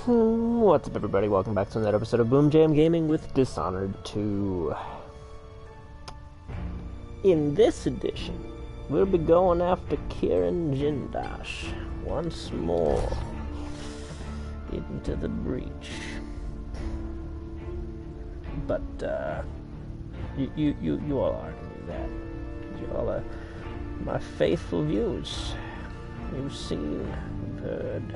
What's up, everybody? Welcome back to another episode of BoomJamGaming with Dishonored 2. In this edition, we'll be going after Kieran Jindosh once more into the breach. But you all already knew that. You all are my faithful viewers. You've seen, you've heard.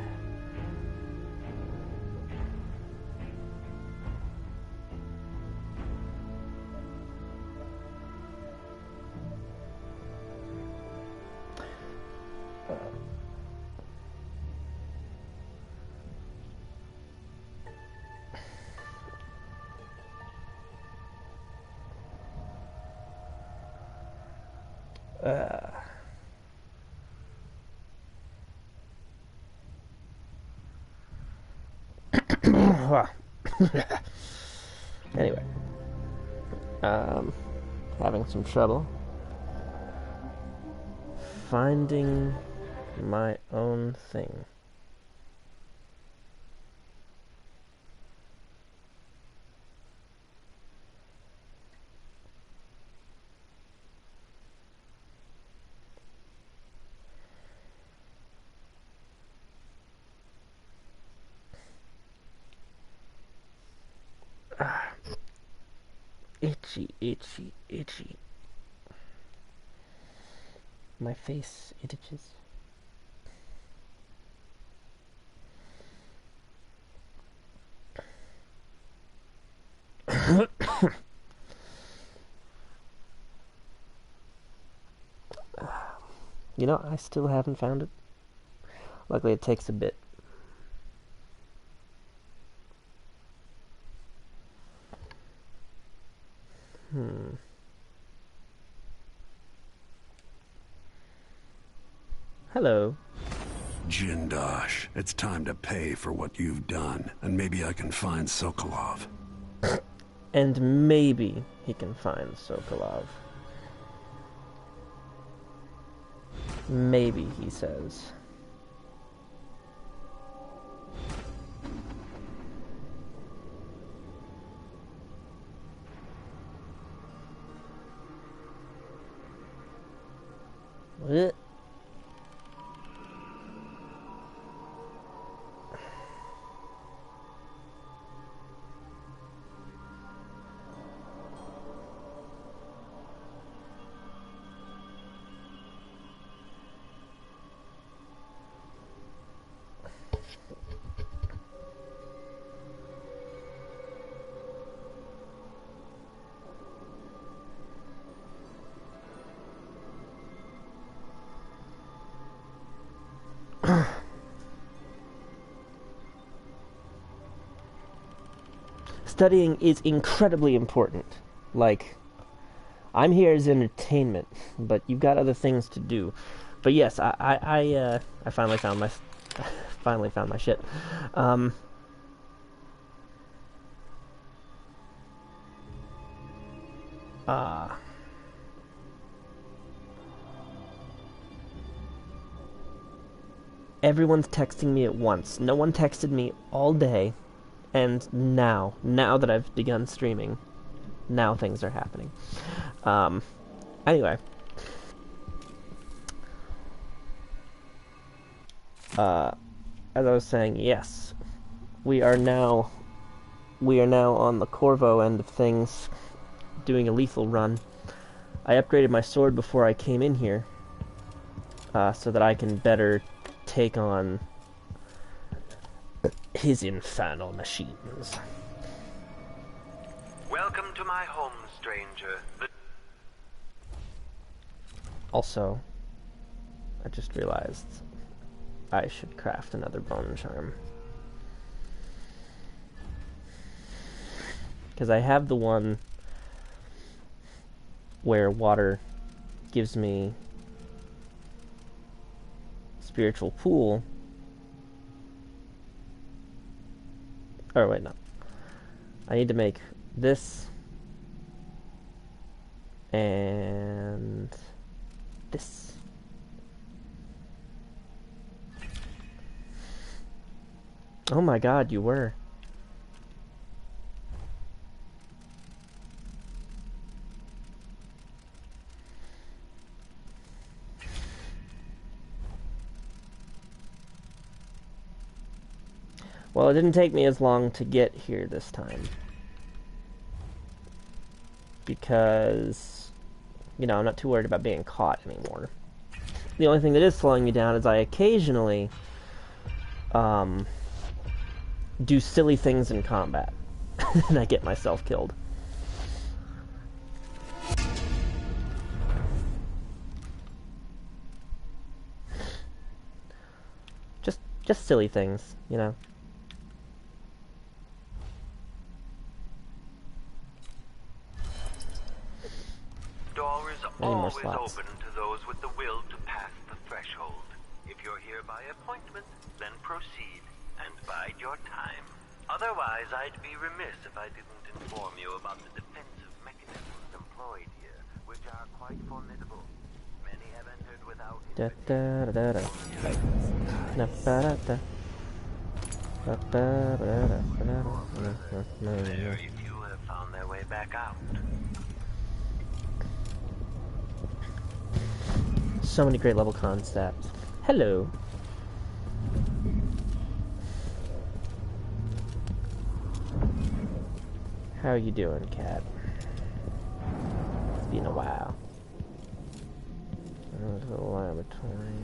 Anyway, having some trouble finding my own thing. Itchy, itchy, itchy. My face, it itches. You know, I still haven't found it. Luckily, it takes a bit. Hello. Jindosh, it's time to pay for what you've done, and maybe I can find Sokolov. And maybe he can find Sokolov. Maybe, he says. What? Studying is incredibly important. Like, I'm here as entertainment, but you've got other things to do. But yes, I finally found my shit. Everyone's texting me at once. No one texted me all day. And now that I've begun streaming, now things are happening. Anyway. As I was saying, yes. We are now on the Corvo end of things, doing a lethal run. I upgraded my sword before I came in here, so that I can better take on his infernal machines. Welcome to my home, stranger. Also, I just realized I should craft another bone charm. Because I have the one where water gives me spiritual pool. Oh, wait, no. I need to make this and this. Oh my god, you were. Well, it didn't take me as long to get here this time. Because, you know, I'm not too worried about being caught anymore. The only thing that is slowing me down is I occasionally do silly things in combat. And I get myself killed. Just silly things, you know. Door is Any more always slots? open to those with the will to pass the threshold. If you're here by appointment, then proceed and bide your time. Otherwise, I'd be remiss if I didn't inform you about the defensive mechanisms employed here, which are quite formidable. Many have entered without Da da da da. Na ba da da. Ba ba ba da da da. Very few have found their way back out. So many great level concepts. Hello. How you doing, cat? It's been a while. To the laboratory.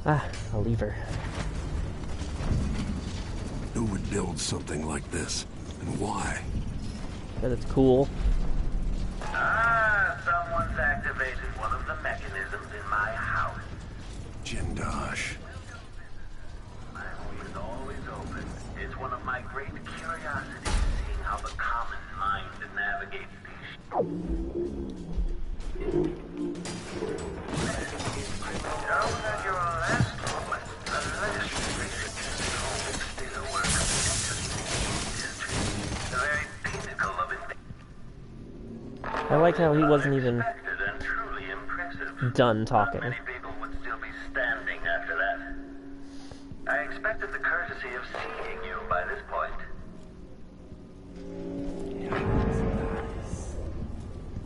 Ah, a lever. Who would build something like this? And why? But it's cool. Ah, someone's activated one of the mechanisms in my house. Jindosh. My home is always open. It's one of my great curiosities, seeing how the common mind navigates these. I like how he wasn't even done talking. Many people would still be standing after that. I expected the courtesy of seeing you by this point.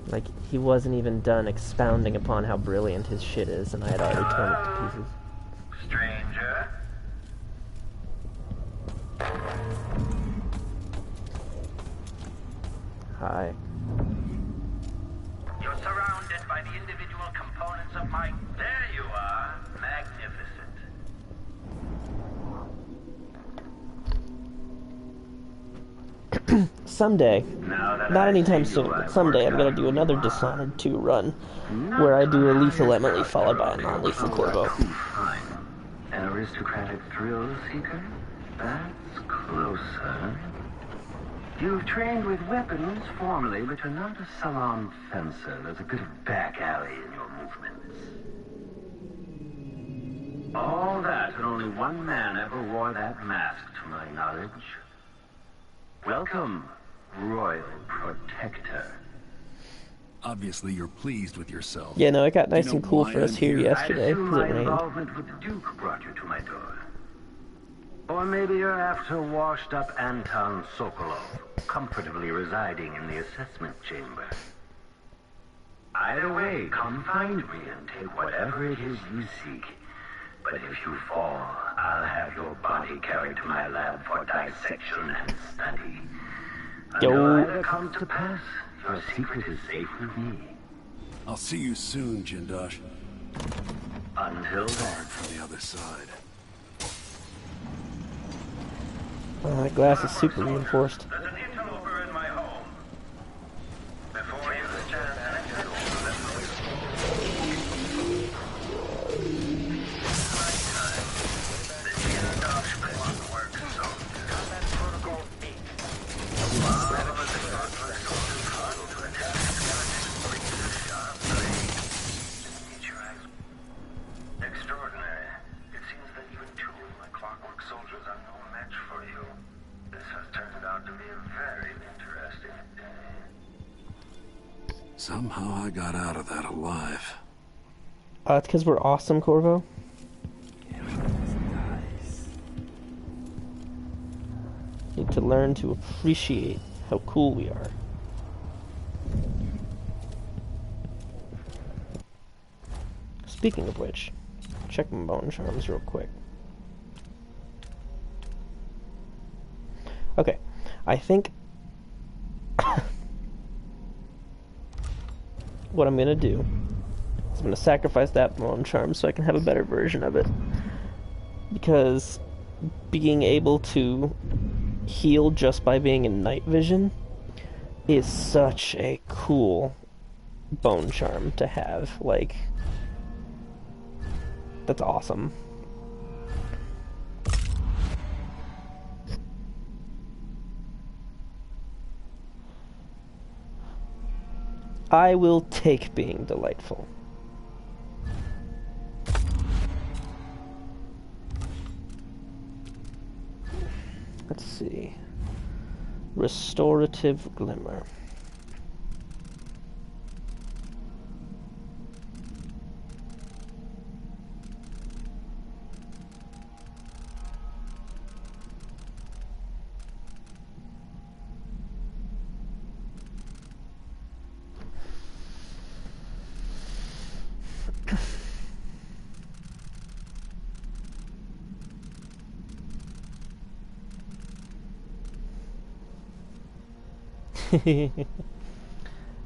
Like, he wasn't even done expounding upon how brilliant his shit is, and I had already torn it to pieces. Stranger. Hi. You're surrounded by the individual components of my... There you are. Magnificent. Someday, Now that not I anytime see soon, you, but I've someday I'm worked gonna out do who another you are. Dishonored 2 run, where I do a lethal Emily followed by a non-lethal Corvo. Fine. An aristocratic thrill seeker? That's closer. You've trained with weapons formally, but you're not a salon fencer. There's a bit of back alley in your movements. All that, and only one man ever wore that mask, to my knowledge. Welcome, Royal Protector. Obviously, you're pleased with yourself. Yeah, no, it got nice Do you and know cool why for us I'm here here? yesterday, I assume because my it rained. involvement with the Duke brought you to my door. Or maybe you're after washed-up Anton Sokolov, comfortably residing in the assessment chamber. Either way, come find me and take whatever it is you seek. But if you fall, I'll have your body carried to my lab for dissection and study. Yo. Until either comes to pass, your secret is safe with me. I'll see you soon, Jindosh. Until then. Hard from the other side. Oh, that glass is super reinforced. There's an interloper in my home. Before you the chance the Jindosh clock works so combat protocol 8. Extraordinary. It seems that even two of my clockwork soldiers are no match for out to be a very interesting day. Somehow I got out of that alive. It's because we're awesome, Corvo. Need to learn to appreciate how cool we are. Speaking of which, check my bone charms real quick. Okay, I think what I'm gonna do is I'm gonna sacrifice that bone charm so I can have a better version of it. Because being able to heal just by being in night vision is such a cool bone charm to have. Like, that's awesome. I will take being delightful. Let's see. Restorative Glimmer.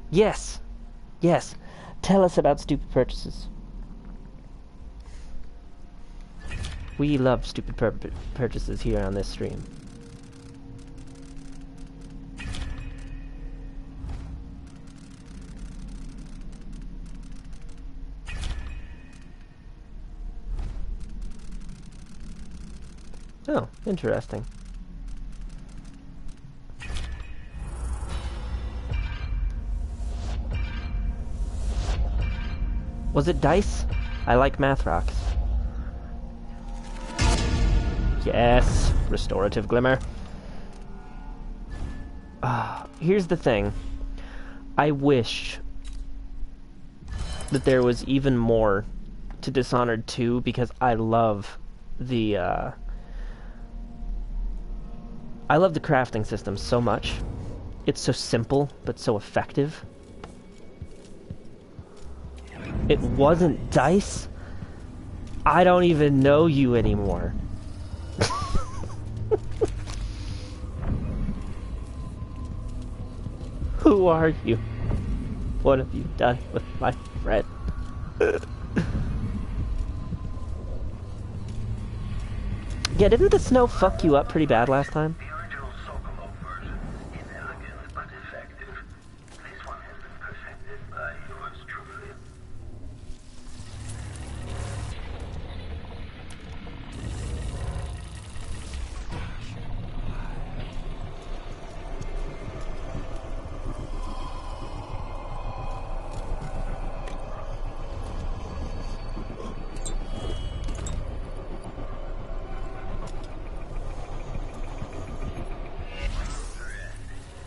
Yes, yes. Tell us about stupid purchases. We love stupid purchases here on this stream. Oh, interesting. Was it dice? I like math rocks. Yes, restorative glimmer. Here's the thing. I wish that there was even more to Dishonored 2 because I love the crafting system so much. It's so simple but so effective. It wasn't dice? I don't even know you anymore. Who are you? What have you done with my friend? Yeah, didn't the snow fuck you up pretty bad last time? The original Sokolov version, inelegant but effective. This one has been perfected by yours truly.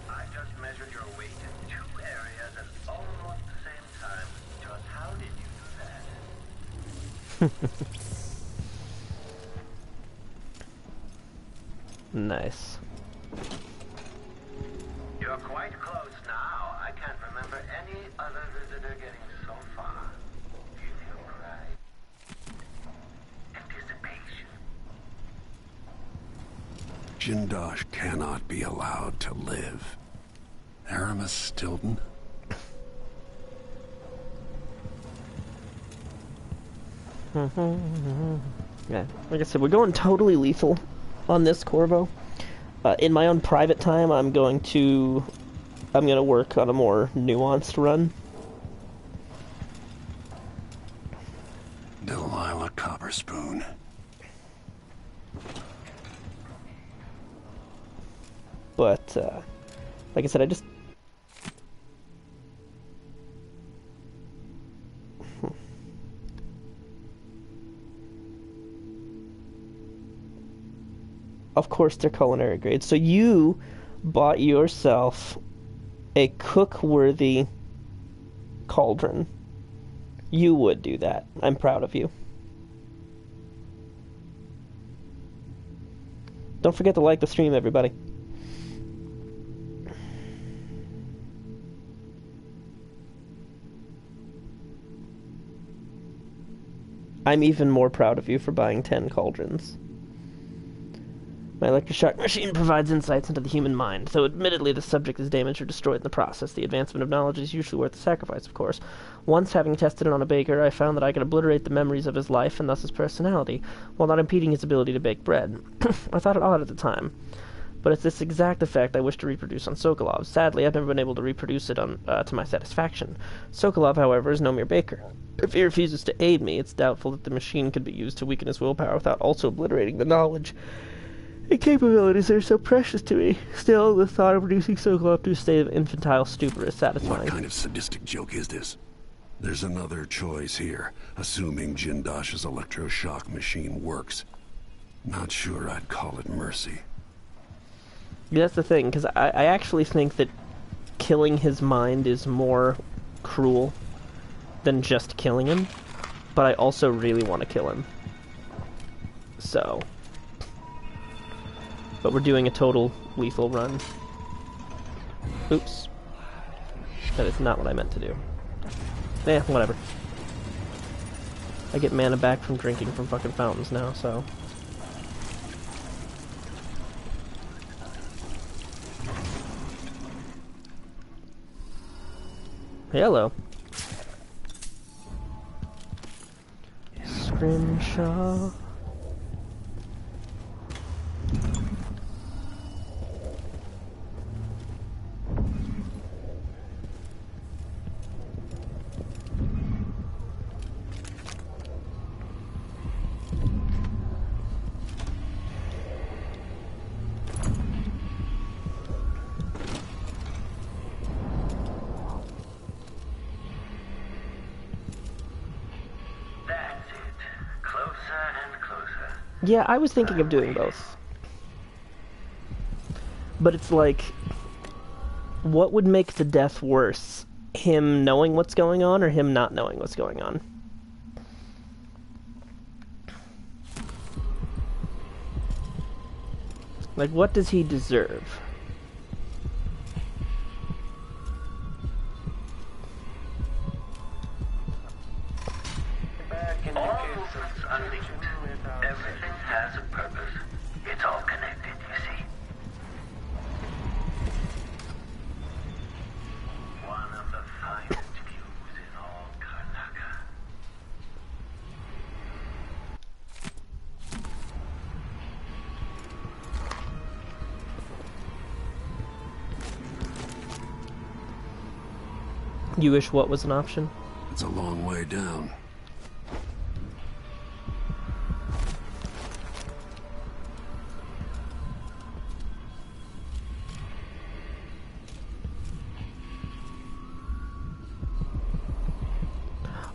I just measured your weight in 2 areas at almost the same time. Just how did you do that? Nice. You're quite close now. I can't remember any other visitor getting so far. Do you feel pride? Anticipation. Jindosh cannot be allowed to live. Aramis Stilton? Yeah, like I said, we're going totally lethal on this Corvo. In my own private time, I'm gonna work on a more nuanced run. Delilah Copperspoon. But, like I said, I just... Of course they're culinary grades. So you bought yourself a cook-worthy cauldron, you would do that. I'm proud of you. Don't forget to like the stream, everybody. I'm even more proud of you for buying 10 cauldrons. My electroshock machine provides insights into the human mind. Though admittedly the subject is damaged or destroyed in the process, the advancement of knowledge is usually worth the sacrifice, of course. Once, having tested it on a baker, I found that I could obliterate the memories of his life and thus his personality, while not impeding his ability to bake bread. I thought it odd at the time, but it's this exact effect I wish to reproduce on Sokolov. Sadly, I've never been able to reproduce it to my satisfaction. Sokolov, however, is no mere baker. If he refuses to aid me, it's doubtful that the machine could be used to weaken his willpower without also obliterating the knowledge and capabilities that are so precious to me. Still, the thought of reducing Sokolov to a state of infantile stupor is satisfying. What kind of sadistic joke is this? There's another choice here, assuming Jindosh's electroshock machine works. Not sure I'd call it mercy. Yeah, that's the thing, because I actually think that killing his mind is more cruel than just killing him, but I also really want to kill him. So... But we're doing a total lethal run. Oops. That is not what I meant to do. Eh, whatever. I get mana back from drinking from fucking fountains now, so... Hello. Scrimshaw. Yeah, I was thinking of doing both. But it's like, what would make the death worse? Him knowing what's going on, or him not knowing what's going on? Like, what does he deserve? Everything has a purpose. It's all connected, you see. One of the finest views in all Karnaca. You wish what was an option? It's a long way down.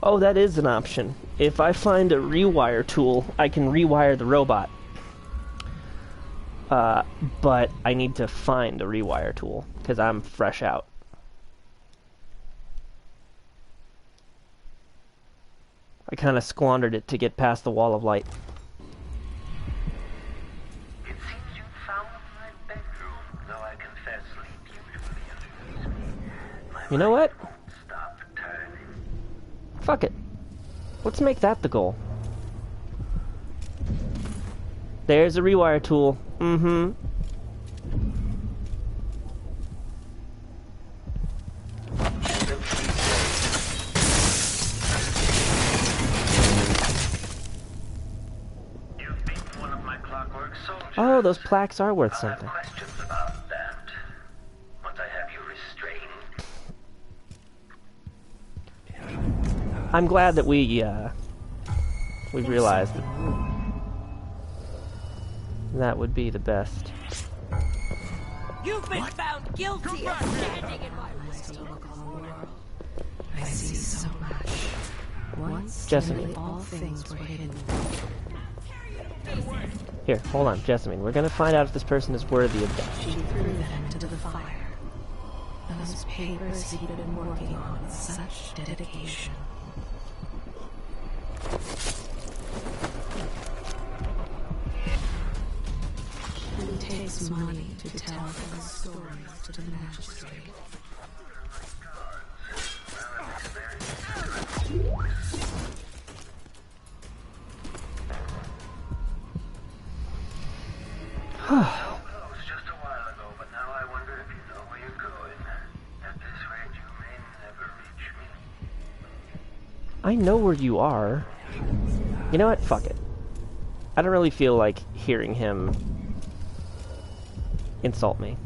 Oh, that is an option. If I find a rewire tool, I can rewire the robot. But I need to find a rewire tool, because I'm fresh out. I kind of squandered it to get past the wall of light. It seems you found my bedroom, though I confess sleep usually eludes me. You know what? Stop turning. Fuck it. Let's make that the goal. There's a rewire tool. Mm-hmm. You've been one of my clockwork soldiers. Oh, those plaques are worth I have something. questions about that. Once I have you restrained. I'm glad that we realized that would be the best. You've been found guilty of standing in my way. I see so much. Once Jessica. all things were hidden. Here, hold on, Jessamine. We're gonna find out if this person is worthy of death. She threw them into the fire. Those papers he'd been working on with such dedication. It takes money to tell those stories to the magistrate. Just a while ago, but now I wonder if you know where you're going. At this rate, you may never reach me. I know where you are. You know what? Fuck it. I don't really feel like hearing him insult me.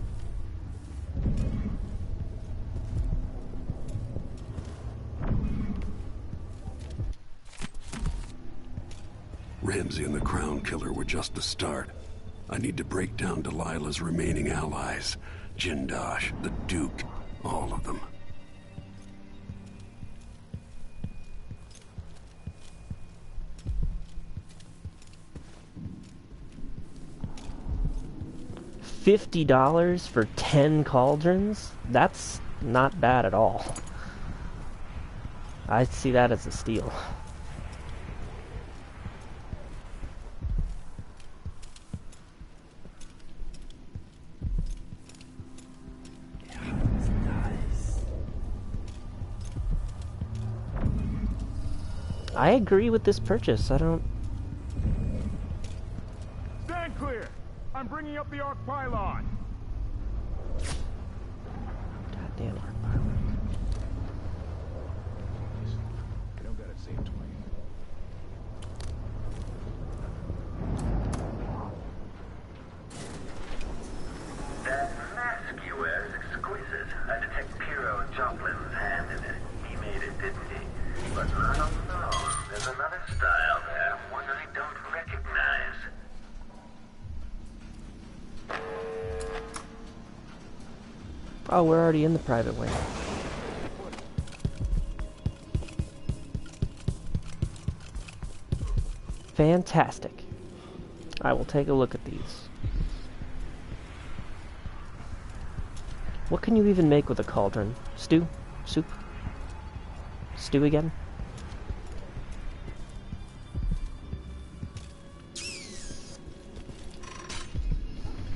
Ramsey and the Crown Killer were just the start. I need to break down Delilah's remaining allies. Jindosh, the Duke, all of them. $50 for 10 cauldrons? That's not bad at all. I see that as a steal. I agree with this purchase. I don't... Stand clear! I'm bringing up the arc pylon! Goddamn arc pylon. I don't gotta say it twice. That mask you wear is exquisite. I detect Piero Joplin's hand in it. He made it, didn't he? But I don't know. There's another style there, one I don't recognize. Oh, we're already in the private wing. Fantastic. I will take a look at these. What can you even make with a cauldron? Stew? Soup? Stew again?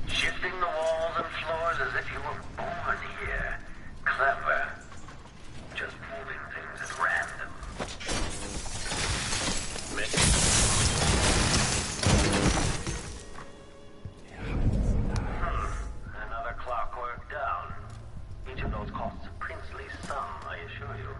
Shifting the walls and floors as if you were born here. Clever. Just moving things at random. Another clockwork down. Each of those costs a princely sum, I assure you.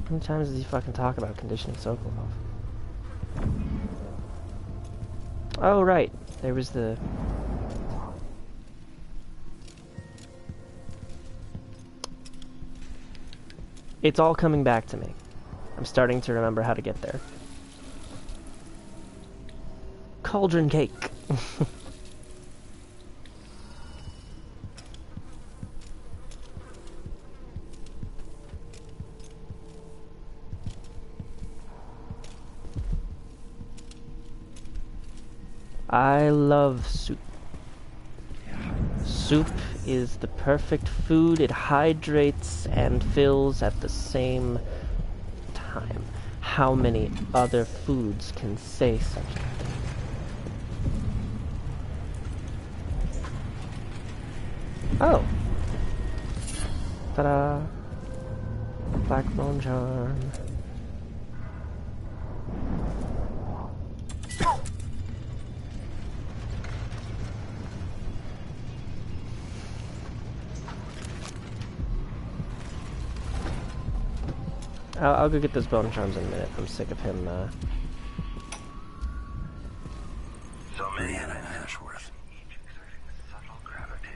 How many times does he fucking talk about conditioning Sokolov? Oh, right. There was the... It's all coming back to me. I'm starting to remember how to get there. Cauldron cake. I love soup. Soup is the perfect food. It hydrates and fills at the same time. How many other foods can say such a thing? Oh. Ta-da. Black bone charm. I'll go get those bone charms in a minute. I'm sick of him, So many Ashworth. Each exerting a subtle gravity.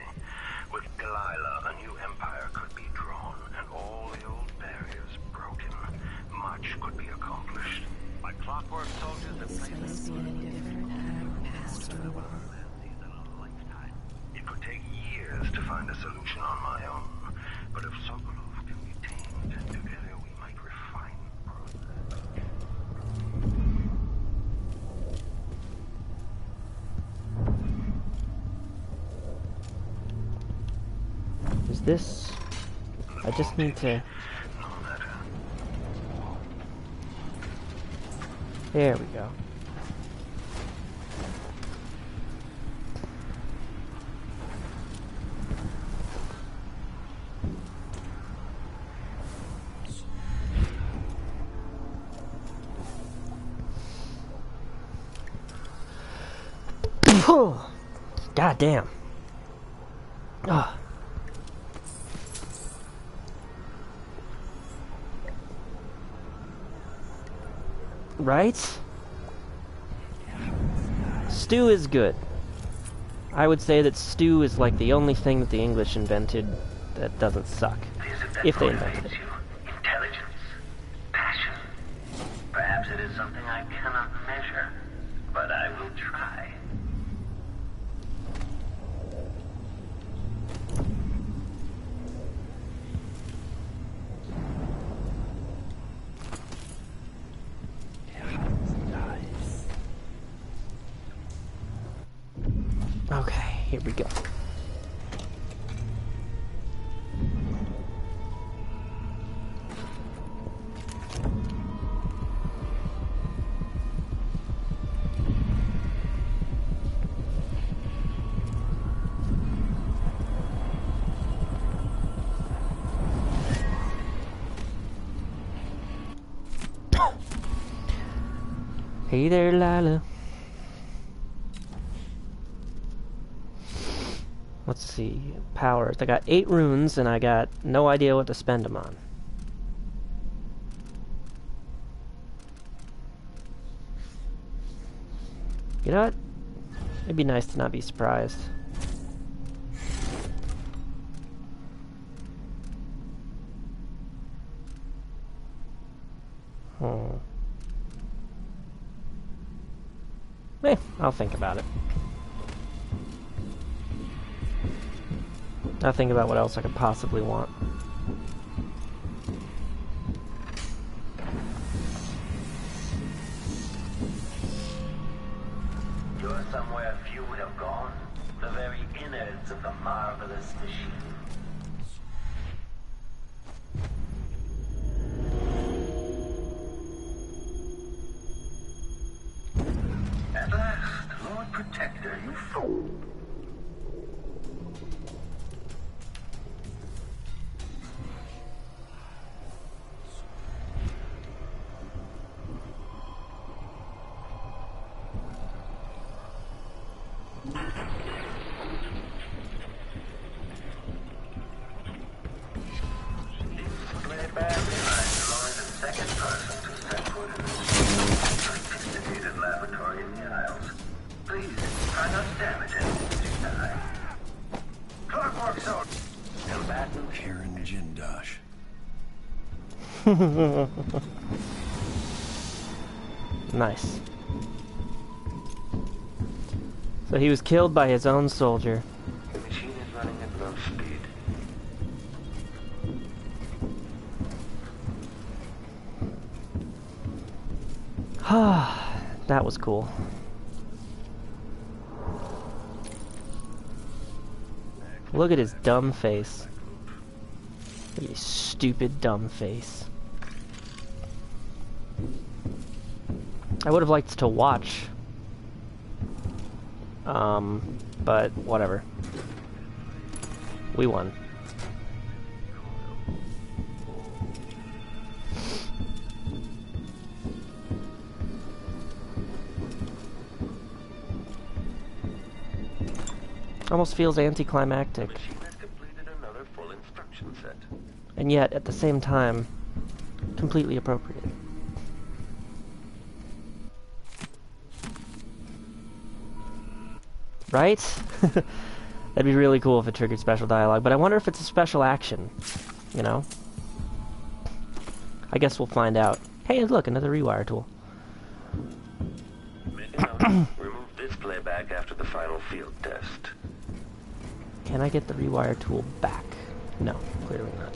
With Delilah, a new empire could be drawn, and all the old barriers broken. Much could be accomplished. My clockwork soldiers have This played place be any different had our past to the world. a lifetime. this... I just need to... There we go. God damn. Ugh. Right? Stew is good. I would say that stew is like the only thing that the English invented that doesn't suck. If they invented it. Intelligence. Passion. Perhaps it is something I cannot measure, but I will try. Okay, here we go. Hey there, Lila. Let's see. Powers. I got 8 runes, and I got no idea what to spend them on. You know what? It'd be nice to not be surprised. I'll think about it. I'll think about what else I could possibly want. You're somewhere few would have gone. The very innards of the marvelous machine. At last, Lord Protector, you fool. Jindosh. Nice. So he was killed by his own soldier. The machine is running at low speed. That was cool. Look at his dumb face. Look at his stupid dumb face. I would have liked to watch. But whatever. We won. Almost feels anticlimactic. Machine has completed another full instruction set. And yet, at the same time, completely appropriate. Right? That'd be really cool if it triggered special dialogue, but I wonder if it's a special action, you know? I guess we'll find out. Hey, look, another rewire tool. Remove this playback after the final field test. Can I get the rewire tool back? No, clearly not.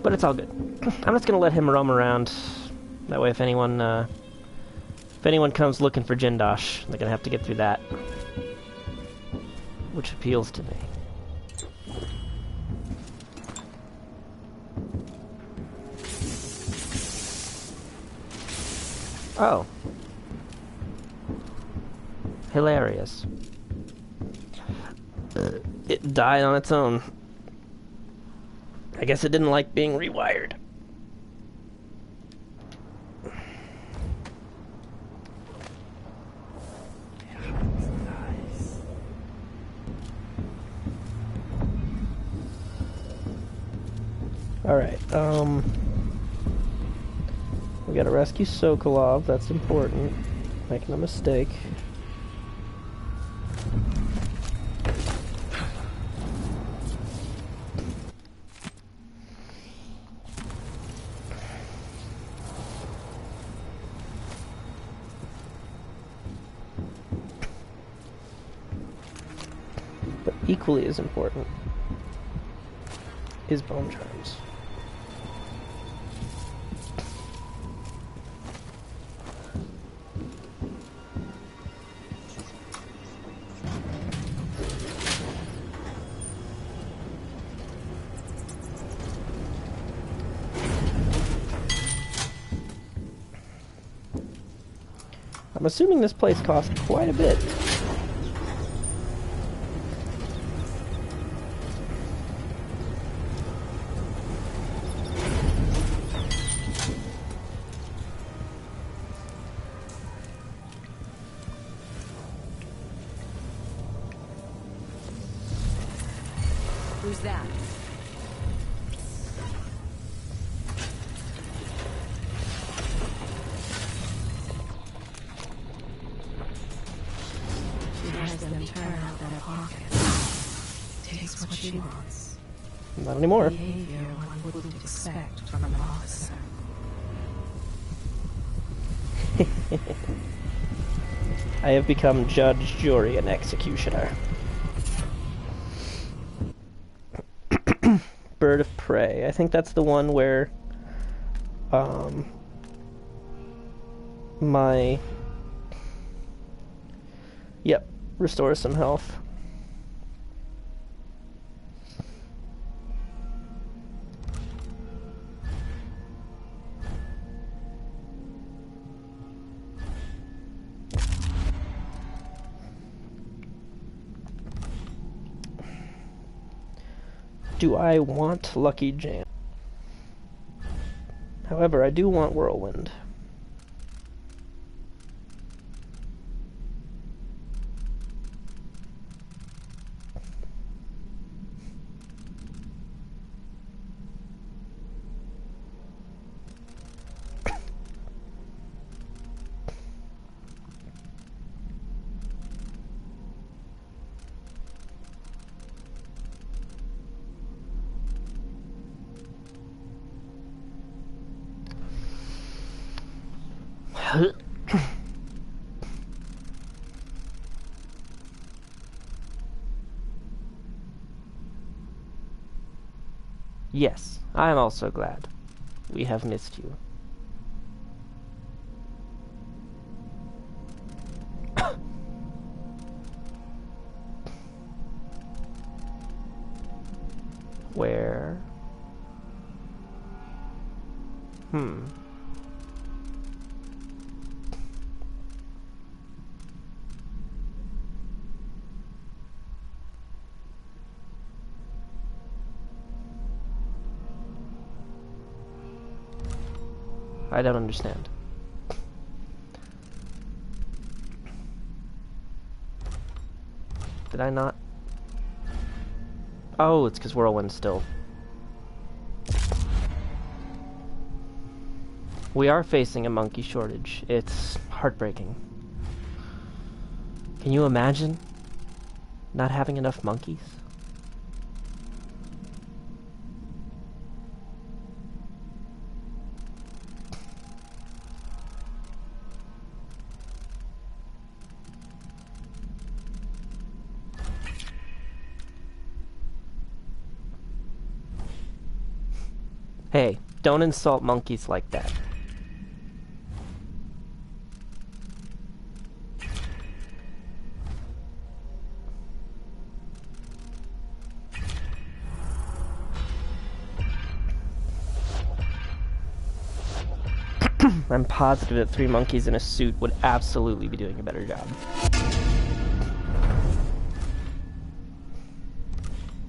But it's all good. I'm just gonna let him roam around. That way if anyone comes looking for Jindosh, they're gonna have to get through that. Which appeals to me. Oh. Hilarious. It died on its own. I guess it didn't like being rewired. Alright, we gotta rescue Sokolov, that's important. Making a mistake. But equally as important is bone charms. I'm assuming this place cost quite a bit. Who's that? She has them turn out their pockets. Takes what she wants. Not anymore. Behavior one wouldn't expect from an officer. I have become judge, jury, and executioner. Bird of Prey. I think that's the one where Yep, restores some health. Do I want Lucky Jam? However, I do want Whirlwind. Yes, I am also glad. We have missed you. Where? I don't understand. Did I not? Oh, it's because Whirlwind's still. We are facing a monkey shortage. It's heartbreaking. Can you imagine not having enough monkeys? Hey, don't insult monkeys like that. I'm positive that 3 monkeys in a suit would absolutely be doing a better job.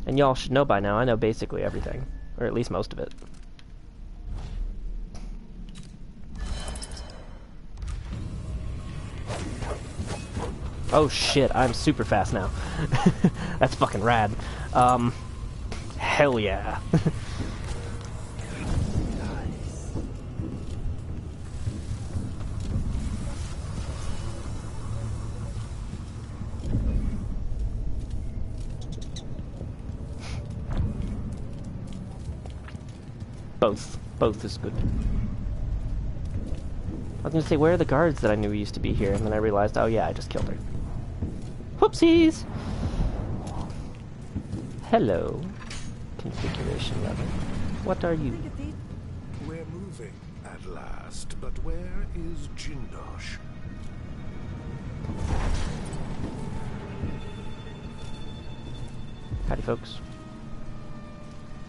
And y'all should know by now, I know basically everything. Or at least most of it. Oh shit, I'm super fast now. That's fucking rad. Hell yeah. Both is good. I was gonna say, where are the guards that I knew used to be here? And then I realized, oh yeah, I just killed her. Whoopsies! Hello. Configuration level. What are you? We're moving at last, but where is Jindosh? Howdy, folks.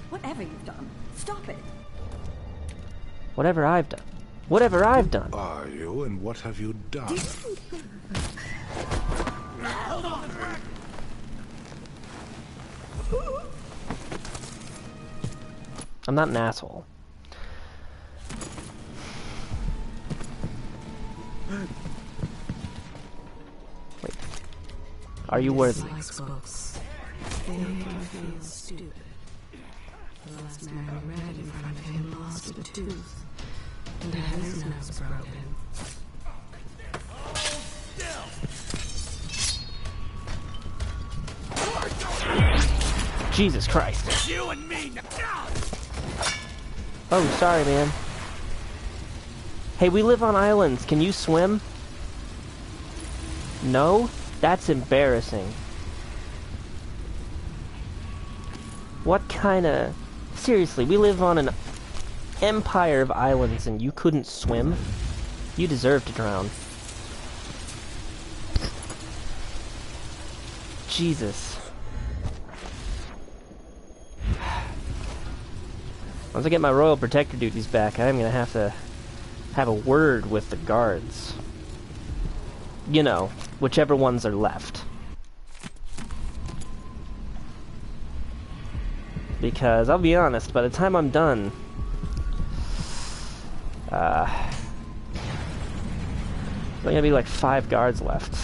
Whatever you've done, stop it. Whatever I've done. Whatever I've done. Who are you and what have you done? I'm not an asshole. Wait. Are you worthy? Dislikes books. They make him feel stupid. The last man who read in front of him lost a tooth and had his nose broken. Jesus Christ. You and me now. Oh, sorry, man. Hey, we live on islands. Can you swim? No? That's embarrassing. What kind of... Seriously, we live on an empire of islands and you couldn't swim? You deserve to drown. Jesus. Once I get my Royal Protector duties back, I'm gonna have to have a word with the guards. You know, whichever ones are left. Because, I'll be honest, by the time I'm done... there's gonna be like 5 guards left.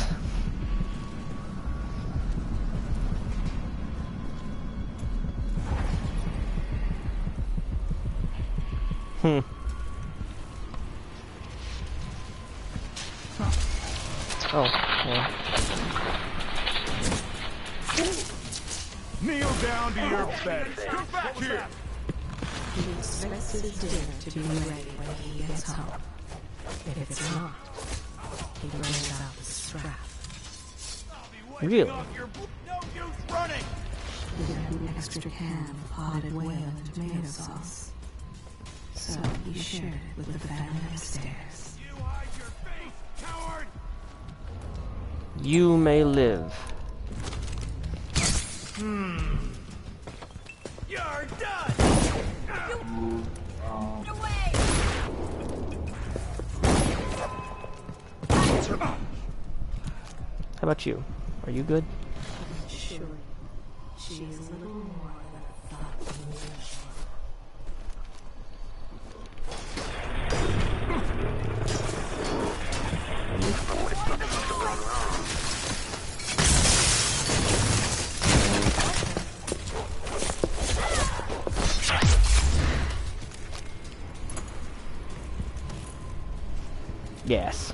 Oh, yeah. Kneel down to your bed. Come back here. He expects his dinner to be ready when he gets home. If it's not, he brings out the strap. Really? No use running. He got an extra can of potted whale and tomato sauce. So he shared it with the family upstairs. You hide your face, coward. You may live. You're done. Away! How about you? Are you good? Surely, she is a little more than a thoughtful wish. Yes.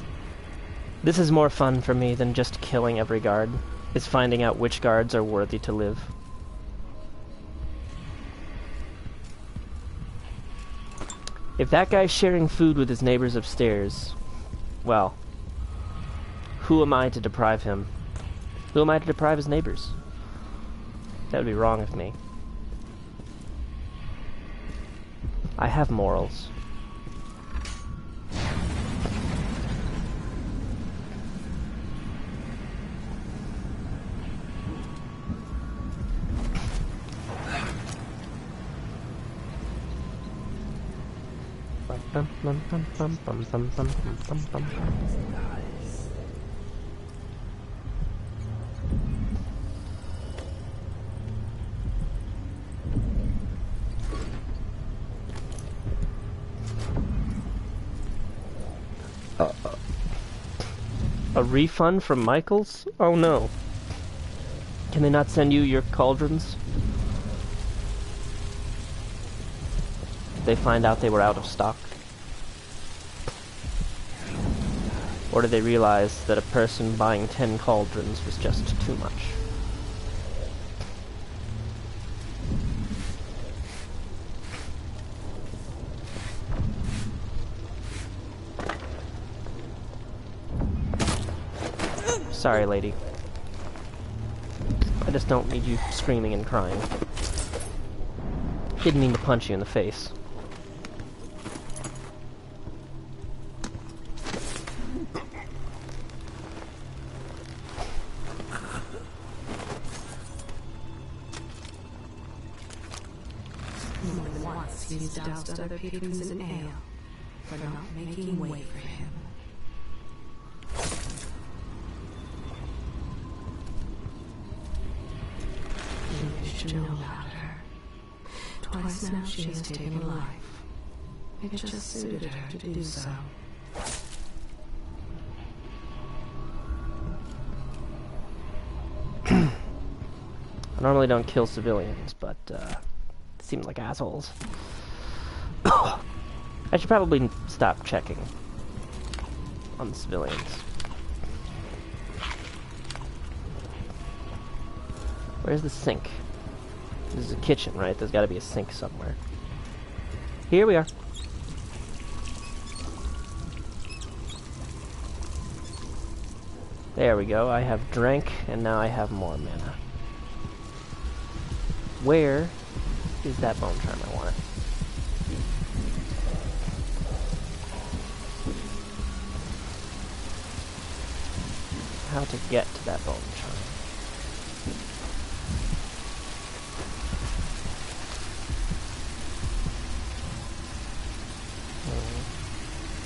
This is more fun for me than just killing every guard. It's finding out which guards are worthy to live. If that guy's sharing food with his neighbors upstairs, well, who am I to deprive him? Who am I to deprive his neighbors? That would be wrong of me. I have morals. Bum, bum, bum, bum, bum, bum, bum, bum, bum, bum. A refund from Michaels? Oh no. Can they not send you your cauldrons? They find out they were out of stock? Or did they realize that a person buying 10 cauldrons was just too much? Sorry, lady. I just don't need you screaming and crying. Didn't mean to punch you in the face. More than once he's doused other patrons in ale for not making way for him. You should know about her. Twice now she has taken life. It just suited her to do so. I normally don't kill civilians, but seem like assholes. I should probably stop checking on the civilians. Where's the sink? This is a kitchen, right? There's got to be a sink somewhere. Here we are. There we go. I have drank, and now I have more mana. Where is that bone charm? I want it. How to get to that bone charm?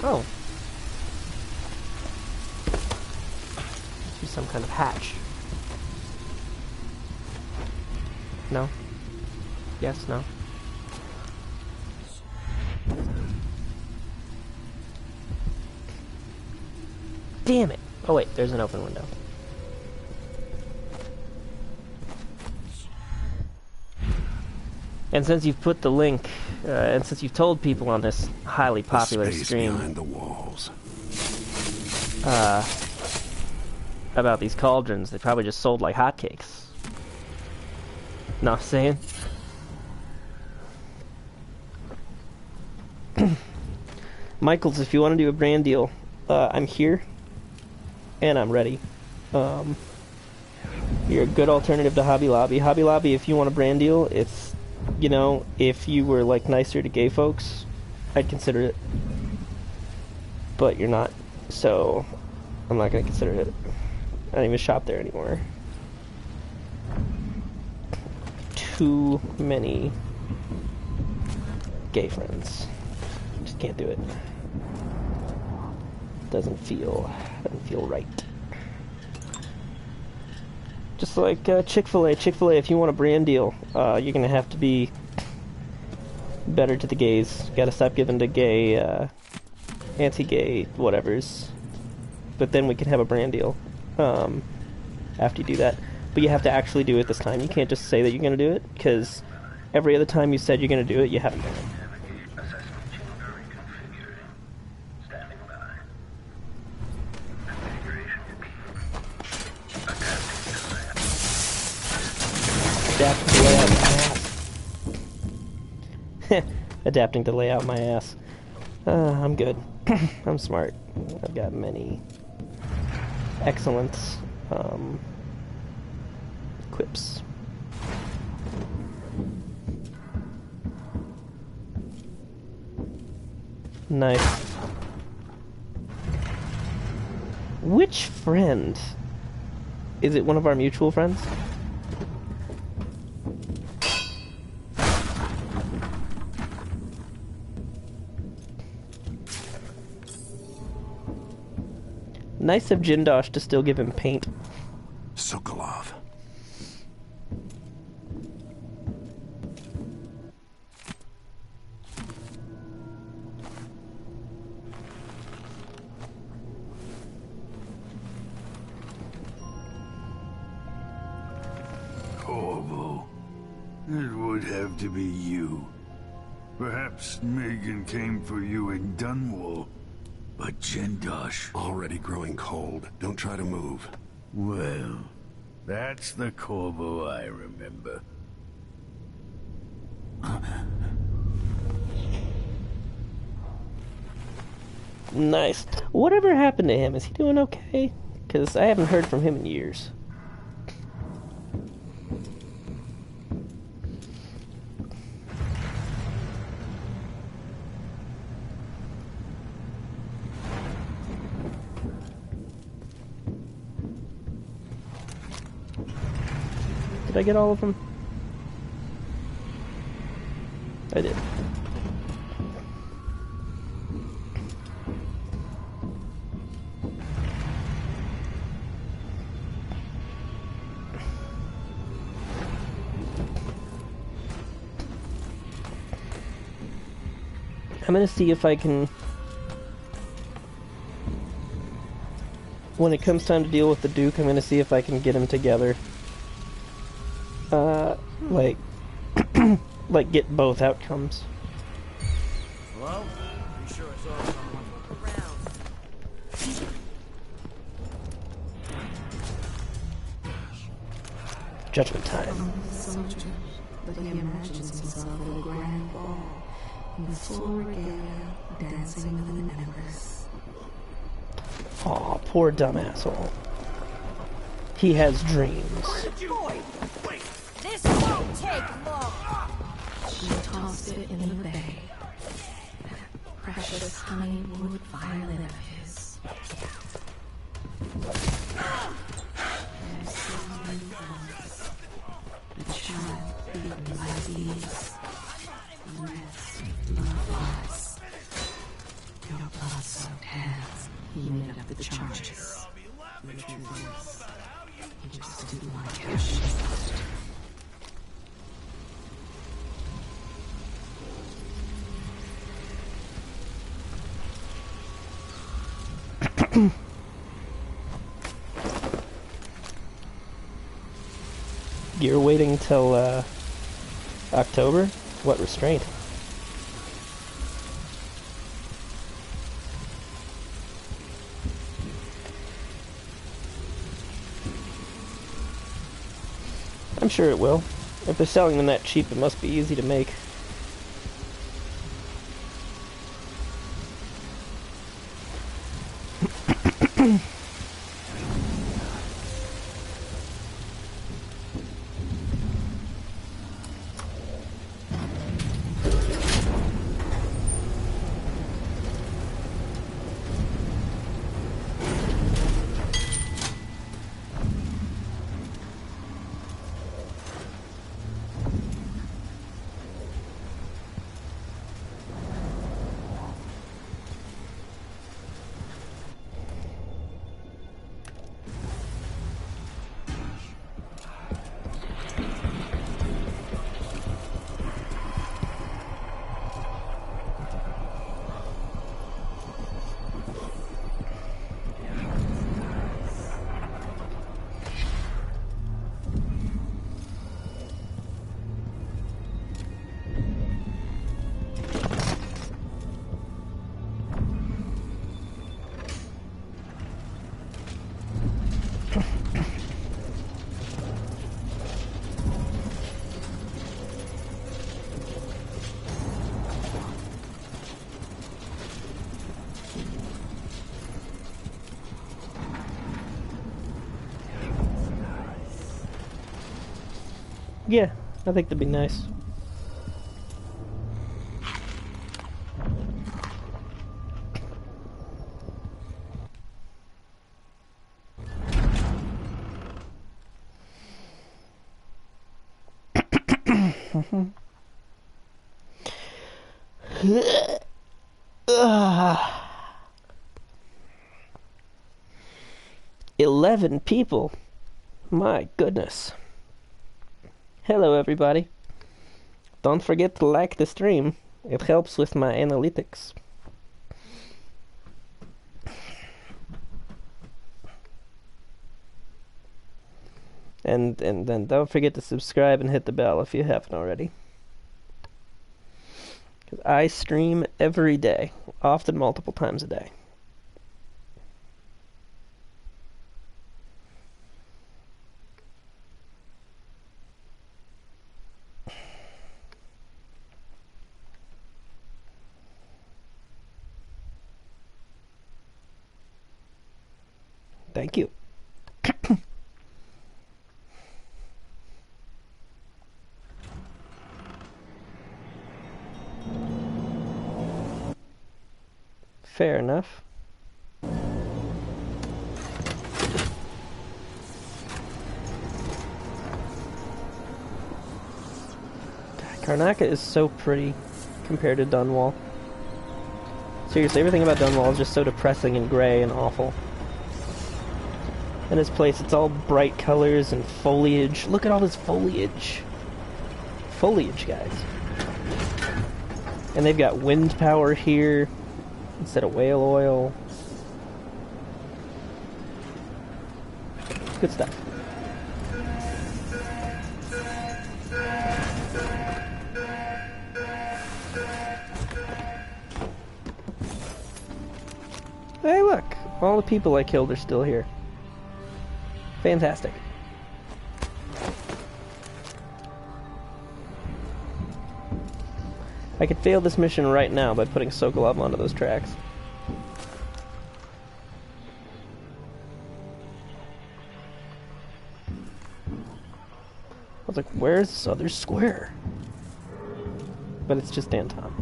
Oh. Some kind of hatch. No? Yes, no? Damn it! Oh wait, there's an open window. And since you've put the link, and since you've told people on this highly popular stream behind the walls. About these cauldrons, they probably just sold like hotcakes. Know what I'm saying? Michaels, if you want to do a brand deal, I'm here and I'm ready. You're a good alternative to Hobby Lobby. Hobby Lobby, if you want a brand deal, it's, you know, if you were like nicer to gay folks, I'd consider it. But you're not, so I'm not going to consider it. I don't even shop there anymore. Too many gay friends. Just can't do it. Doesn't feel right. Just like Chick-fil-A. Chick-fil-A, if you want a brand deal, you're gonna have to be better to the gays. Gotta stop giving to gay, anti-gay whatevers. But then we can have a brand deal. After you do that. But you have to actually do it this time. You can't just say that you're going to do it, because every other time you said you're going to do it, you haven't done it. Adapting to layout my ass. I'm good. I'm smart. I've got many excellent quips. Nice. Which friend? Is it one of our mutual friends? Nice of Jindosh to still give him paint. Sokolov. Corvo. It would have to be you. Perhaps Megan came for you in Dunwall. But Jindosh... Already growing cold. Don't try to move. Well, that's the Corvo I remember. Nice. Whatever happened to him? Is he doing okay? Because I haven't heard from him in years. Did I get all of them? I did. I'm gonna see if I can... When it comes time to deal with the Duke, I'm gonna see if I can get him together. Like... like, get both outcomes. Hello? You sure I saw someone around? Judgment time. Soldier, but he imagines himself at a grand ball, in full regalia, dancing with an empress. Aw, poor dumb asshole. He has dreams. Boy, this won't take long. She tossed it in the bay. That precious honeywood violet of his. There's something else. A child beaten by these. Rest, loveless. Your blood-soaked hands. He made up the charges. The truth is, he just didn't want to get shot. You're waiting till, October? What restraint? I'm sure it will. If they're selling them that cheap, it must be easy to make. Yeah, I think that'd be nice. 11 people. My goodness. Hello, everybody. Don't forget to like the stream. It helps with my analytics. And then don't forget to subscribe and hit the bell if you haven't already. Because I stream every day, often multiple times a day. Thank you. Fair enough. Karnaca is so pretty compared to Dunwall. Seriously, everything about Dunwall is just so depressing and gray and awful. In this place, it's all bright colors and foliage. Look at all this foliage. Foliage, guys. And they've got wind power here instead of whale oil. Good stuff. Hey, look! All the people I killed are still here. Fantastic. I could fail this mission right now by putting Sokolov onto those tracks. I was like, where's this other square? But it's just Anton.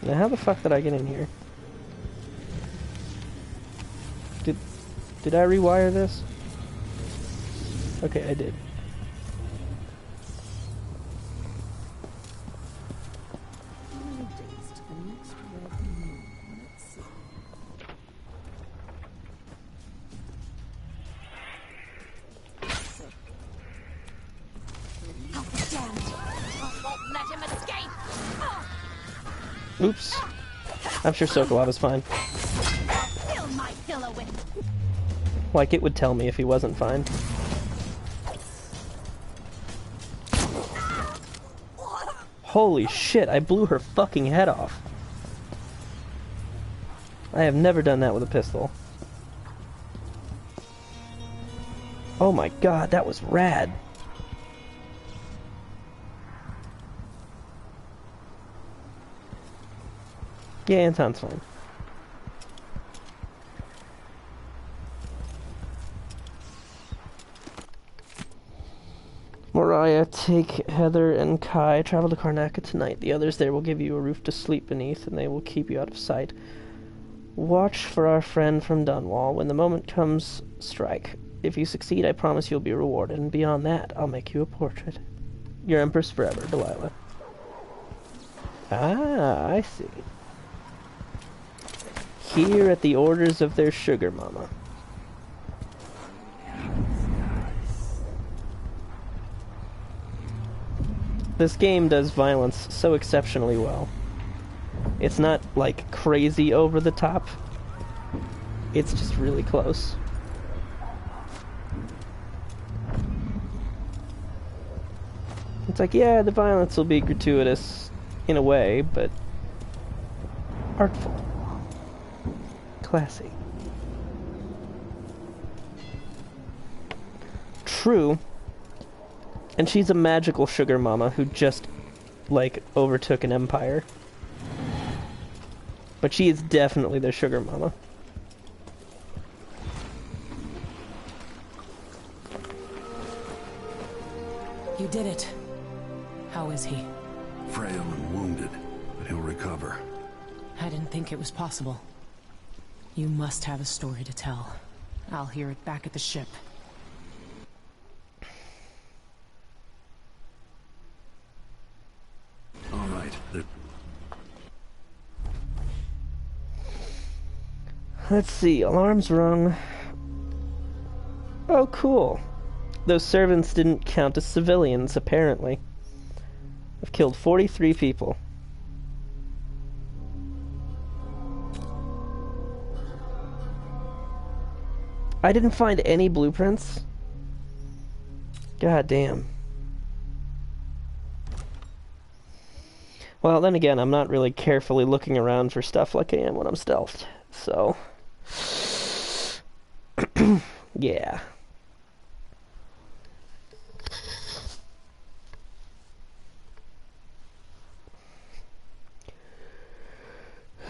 Now how the fuck did I get in here? Did I rewire this? Okay, I did. Oops. I'm sure Sokolov is fine. Like, it would tell me if he wasn't fine. Holy shit, I blew her fucking head off. I have never done that with a pistol. Oh my god, that was rad. Yeah, Anton's fine. Mariah, take Heather and Kai. Travel to Karnaca tonight. The others there will give you a roof to sleep beneath, and they will keep you out of sight. Watch for our friend from Dunwall. When the moment comes, strike. If you succeed, I promise you'll be rewarded, and beyond that, I'll make you a portrait. Your Empress forever, Delilah. Ah, I see. Here at the orders of their sugar mama. This game does violence so exceptionally well. It's not, like, crazy over the top. It's just really close. It's like, yeah, the violence will be gratuitous in a way, but artful. Classy. True. And she's a magical sugar mama who just, like, overtook an empire. But she is definitely the sugar mama. You did it. How is he? Frail and wounded, but he'll recover. I didn't think it was possible. You must have a story to tell. I'll hear it back at the ship. All right. Let's see, alarms rung. Oh, cool. Those servants didn't count as civilians, apparently. I've killed 43 people. I didn't find any blueprints. God damn. Well, then again, I'm not really carefully looking around for stuff like I am when I'm stealthed. So... yeah.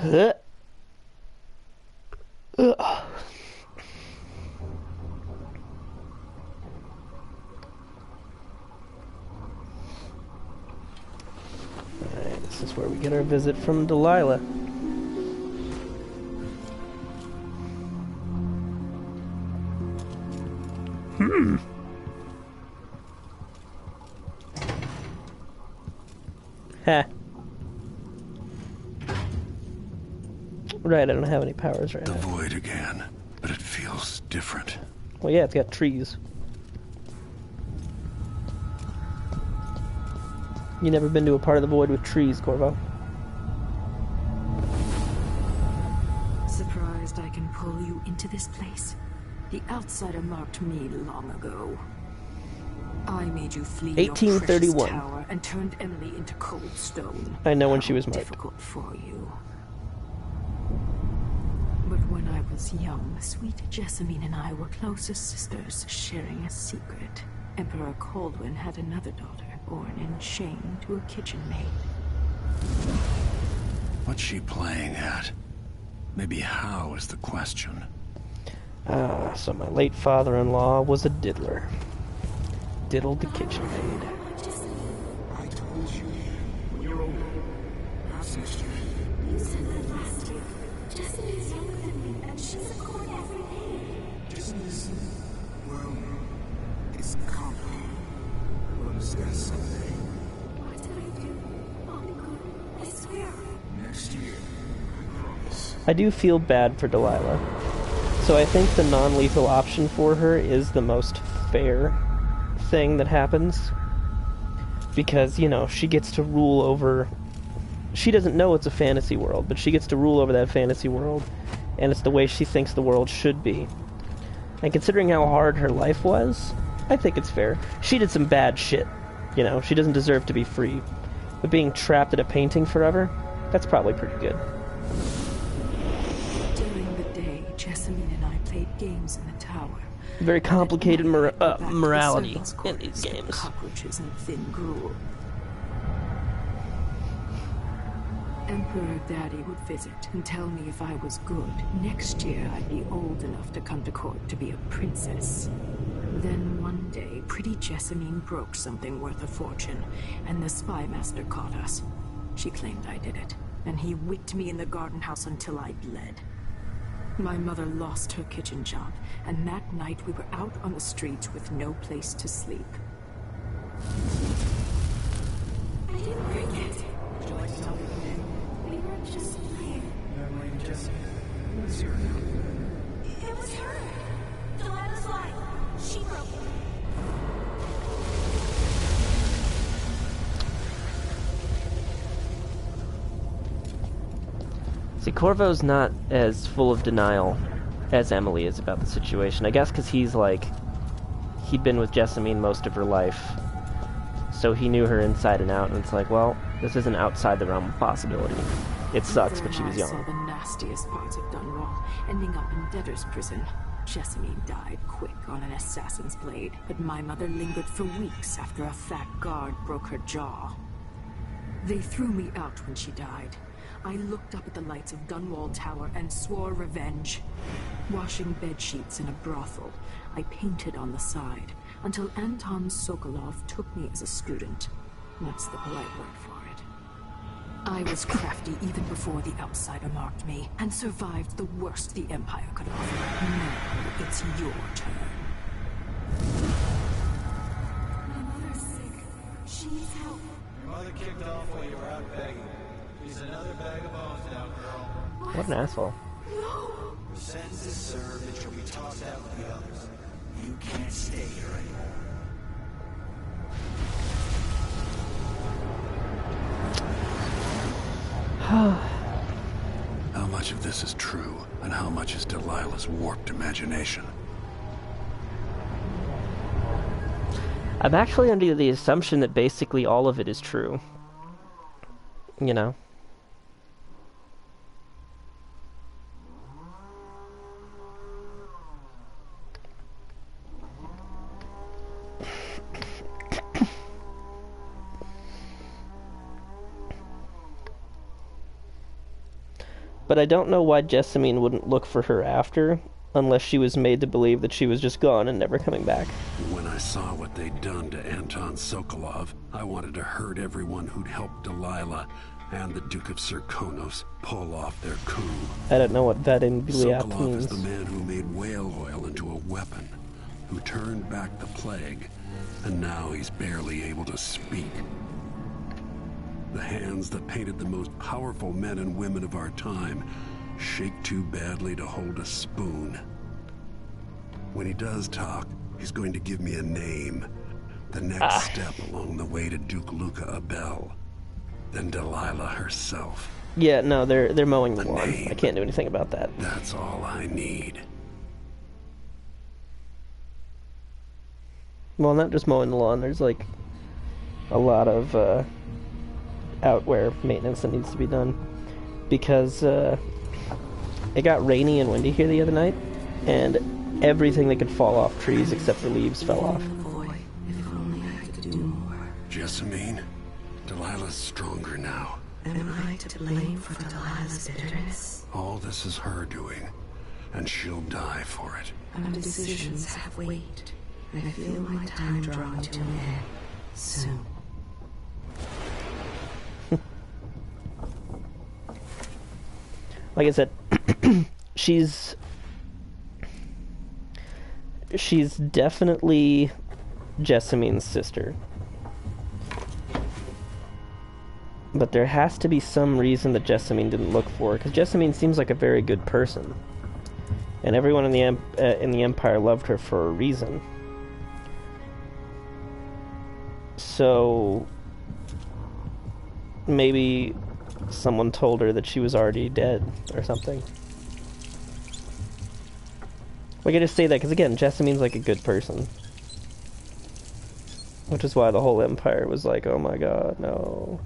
Alright, this is where we get our visit from Delilah. Ha. Right, I don't have any powers right The now. void again, but it feels different. Well, yeah, it's got trees. You never been to a part of the void with trees, Corvo? Surprised I can pull you into this place? The outsider marked me long ago. I made you flee your 1831. precious tower and turned Emily into cold stone. I know when she was marked. Difficult for you. But when I was young, sweet Jessamine and I were closest sisters, sharing a secret. Emperor Kaldwin had another daughter, born in shame to a kitchen maid. What's she playing at? Maybe how is the question. Ah, so my late father-in-law was a diddler. Diddled the kitchen maid. I told you when you're older. Have some strength. You said that last year. Jessica's younger than me, and she's a court every day. Business, well, it's complicated. We'll understand someday. What did I do? I'll be good. I swear. Next year, I promise. I do feel bad for Delilah. So I think the non-lethal option for her is the most fair thing that happens. Because, you know, she gets to rule over... She doesn't know it's a fantasy world, but she gets to rule over that fantasy world, and it's the way she thinks the world should be. And considering how hard her life was, I think it's fair. She did some bad shit, you know, she doesn't deserve to be free. But being trapped at a painting forever, that's probably pretty good. During the day, Jessamine and I played games in the tower. Very complicated morality Back to the in servants' these quarters with games. Cockroaches and thin gruel. Emperor Daddy would visit and tell me if I was good. Next year, I'd be old enough to come to court to be a princess. Then one day, pretty Jessamine broke something worth a fortune, and the spy master caught us. She claimed I did it, and he whipped me in the garden house until I bled. My mother lost her kitchen job, and that night we were out on the streets with no place to sleep. I didn't break it. Would you like to tell me the name? We were just playing. Emily and Jessica. Who's your It was her. Delilah's lie. She broke it. See, Corvo's not as full of denial as Emily is about the situation. I guess because he's like... He'd been with Jessamine most of her life. So he knew her inside and out, and it's like, well, this isn't outside the realm of possibility. It sucks, but she was I saw young. the nastiest parts of Dunwall, ending up in debtor's prison. Jessamine died quick on an assassin's blade, but my mother lingered for weeks after a fat guard broke her jaw. They threw me out when she died. I looked up at the lights of Dunwall Tower and swore revenge. Washing bed sheets in a brothel, I painted on the side, until Anton Sokolov took me as a student. That's the polite word for it. I was crafty even before the outsider marked me, and survived the worst the Empire could offer. Now it's your turn. My mother's sick. She needs help. Your mother kicked off while you were out begging. She's another bag of bones now, girl. What an asshole. No. We're Census served and you'll be tossed out with the others. You can't stay here anymore. How much of this is true, and how much is Delilah's warped imagination? I'm actually under the assumption that basically all of it is true. You know? But I don't know why Jessamine wouldn't look for her after, unless she was made to believe that she was just gone and never coming back. When I saw what they'd done to Anton Sokolov, I wanted to hurt everyone who'd helped Delilah and the Duke of Serkonos pull off their coup. I don't know what that in Biliat Sokolov means. is the man who made whale oil into a weapon, who turned back the plague, and now he's barely able to speak. The hands that painted the most powerful men and women of our time shake too badly to hold a spoon. When he does talk, he's going to give me a name. The next step along the way to Duke Luca Abel. Then Delilah herself. Yeah, no, they're mowing the lawn. I can't do anything about that. That's all I need. Well, not just mowing the lawn. There's like a lot of outwear maintenance that needs to be done, because it got rainy and windy here the other night, and everything that could fall off trees except for leaves fell off. Jessamine, Delilah's stronger now. Am I to blame for Delilah's bitterness? All this is her doing, and she'll die for it. Our decisions have weight. I feel my time drawing to an end soon. Like I said, she's definitely Jessamine's sister. But there has to be some reason that Jessamine didn't look for her, because Jessamine seems like a very good person. And everyone in the Empire loved her for a reason. So maybe someone told her that she was already dead or something. We can just say that because, again, Jessamine's like a good person. Which is why the whole Empire was like, oh my god, no.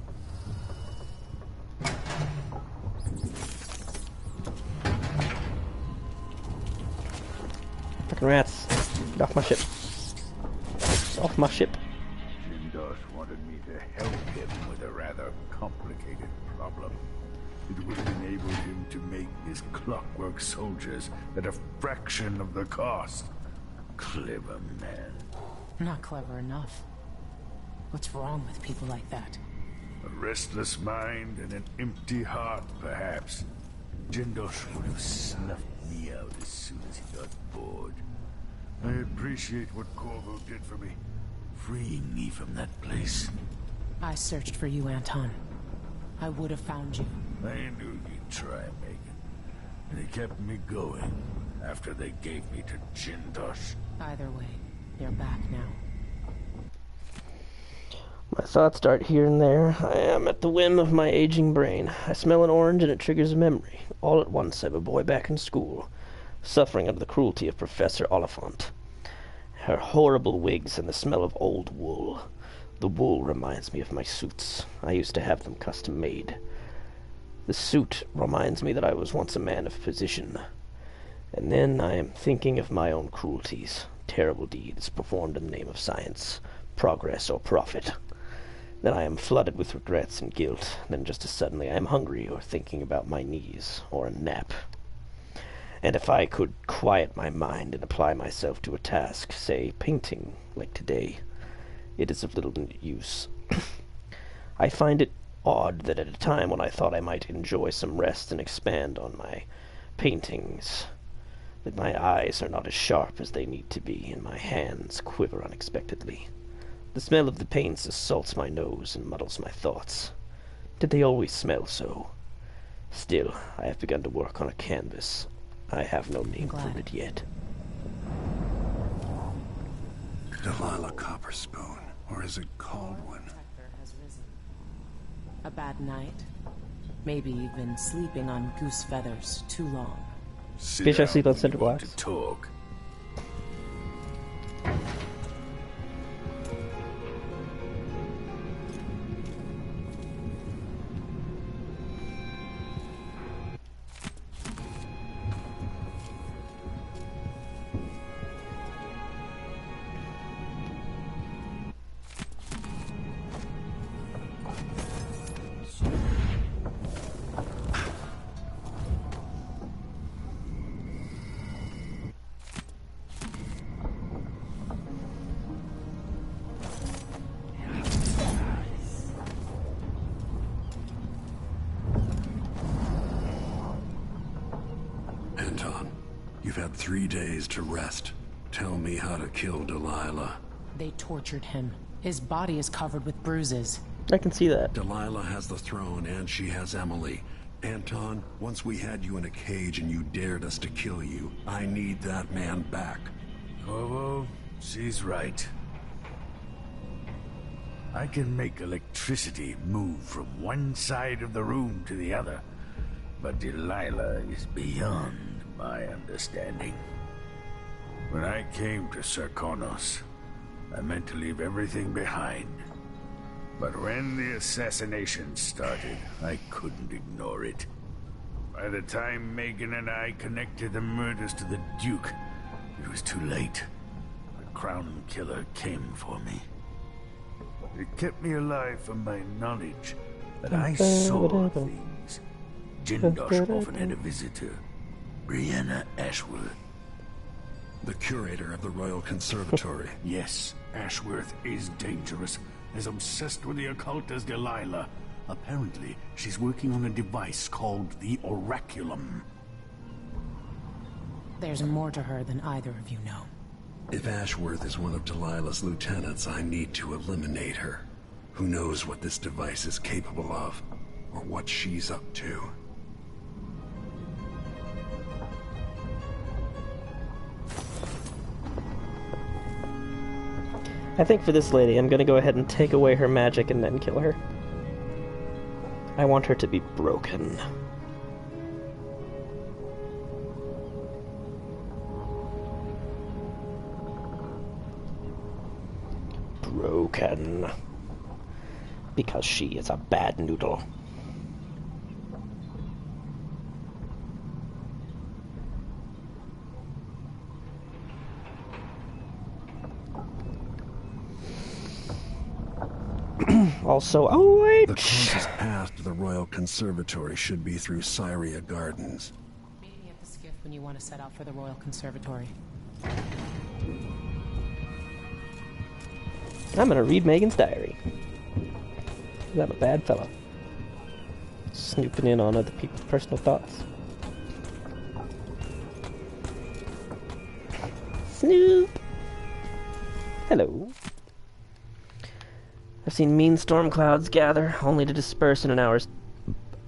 Fucking rats. Get off my ship. Get off my ship. Jindosh wanted me to help him with a rather complicated problem. It would enable him to make his clockwork soldiers at a fraction of the cost. Clever man. Not clever enough. What's wrong with people like that? A restless mind and an empty heart, perhaps. Jindosh would have snuffed me out as soon as he got bored. I appreciate what Corvo did for me, freeing me from that place. I searched for you, Anton. I would have found you. I knew you'd try, Megan. And it kept me going after they gave me to Jindosh. Either way, you're back now. My thoughts dart here and there. I am at the whim of my aging brain. I smell an orange and it triggers a memory. All at once I have a boy back in school, suffering under the cruelty of Professor Oliphant. Her horrible wigs and the smell of old wool. The wool reminds me of my suits. I used to have them custom made. The suit reminds me that I was once a man of position. And then I am thinking of my own cruelties, terrible deeds performed in the name of science, progress, or profit. Then I am flooded with regrets and guilt. Then just as suddenly I am hungry or thinking about my knees or a nap. And if I could quiet my mind and apply myself to a task, say painting, like today, it is of little use. I find it odd that at a time when I thought I might enjoy some rest and expand on my paintings, that my eyes are not as sharp as they need to be, and my hands quiver unexpectedly. The smell of the paints assaults my nose and muddles my thoughts. Did they always smell so? Still, I have begun to work on a canvas. I have no name for it yet. Delilah Copperspoon, or is it Caldwin? A bad night. Maybe you've been sleeping on goose feathers too long. Bitch, I sleep on cinder blocks. Talk. Anton, you've had 3 days to rest. Tell me how to kill Delilah. They tortured him. His body is covered with bruises. I can see that. Delilah has the throne and she has Emily. Anton, once we had you in a cage and you dared us to kill you, I need that man back. Corvo, she's right. I can make electricity move from one side of the room to the other, but Delilah is beyond my understanding. When I came to Sarkonos, I meant to leave everything behind. But when the assassination started, I couldn't ignore it. By the time Megan and I connected the murders to the Duke, it was too late. The Crown Killer came for me. It kept me alive from my knowledge that I saw things. Jindosh often had a visitor, Brianna Ashworth. The curator of the Royal Conservatory. Yes, Ashworth is dangerous, as obsessed with the occult as Delilah. Apparently, she's working on a device called the Oraculum. There's more to her than either of you know. If Ashworth is one of Delilah's lieutenants, I need to eliminate her. Who knows what this device is capable of, or what she's up to. I think for this lady, I'm gonna go ahead and take away her magic and then kill her. I want her to be broken. Broken. Because she is a bad noodle. Also, oh wait! The closest path to the Royal Conservatory should be through Syria Gardens. Meet me at the skiff when you want to set out for the Royal Conservatory. I'm gonna read Megan's diary. I'm a bad fella. Snooping in on other people's personal thoughts. Snoop! Hello. I've seen mean storm clouds gather, only to disperse in an hour's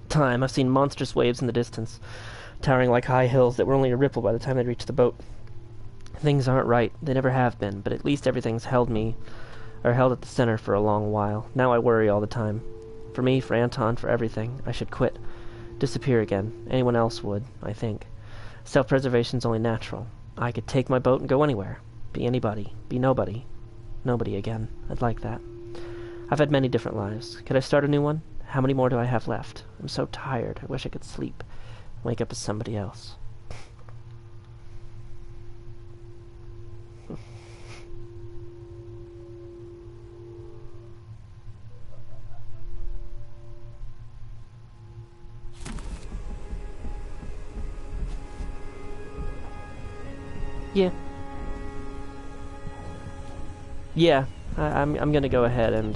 time. I've seen monstrous waves in the distance, towering like high hills that were only a ripple by the time they'd reached the boat. Things aren't right. They never have been, but at least everything's held at the center for a long while. Now I worry all the time. For me, for Anton, for everything. I should quit. Disappear again. Anyone else would, I think. Self-preservation's only natural. I could take my boat and go anywhere. Be anybody. Be nobody. Nobody again. I'd like that. I've had many different lives. Could I start a new one? How many more do I have left? I'm so tired. I wish I could sleep. Wake up as somebody else. Yeah. Yeah, I'm gonna go ahead and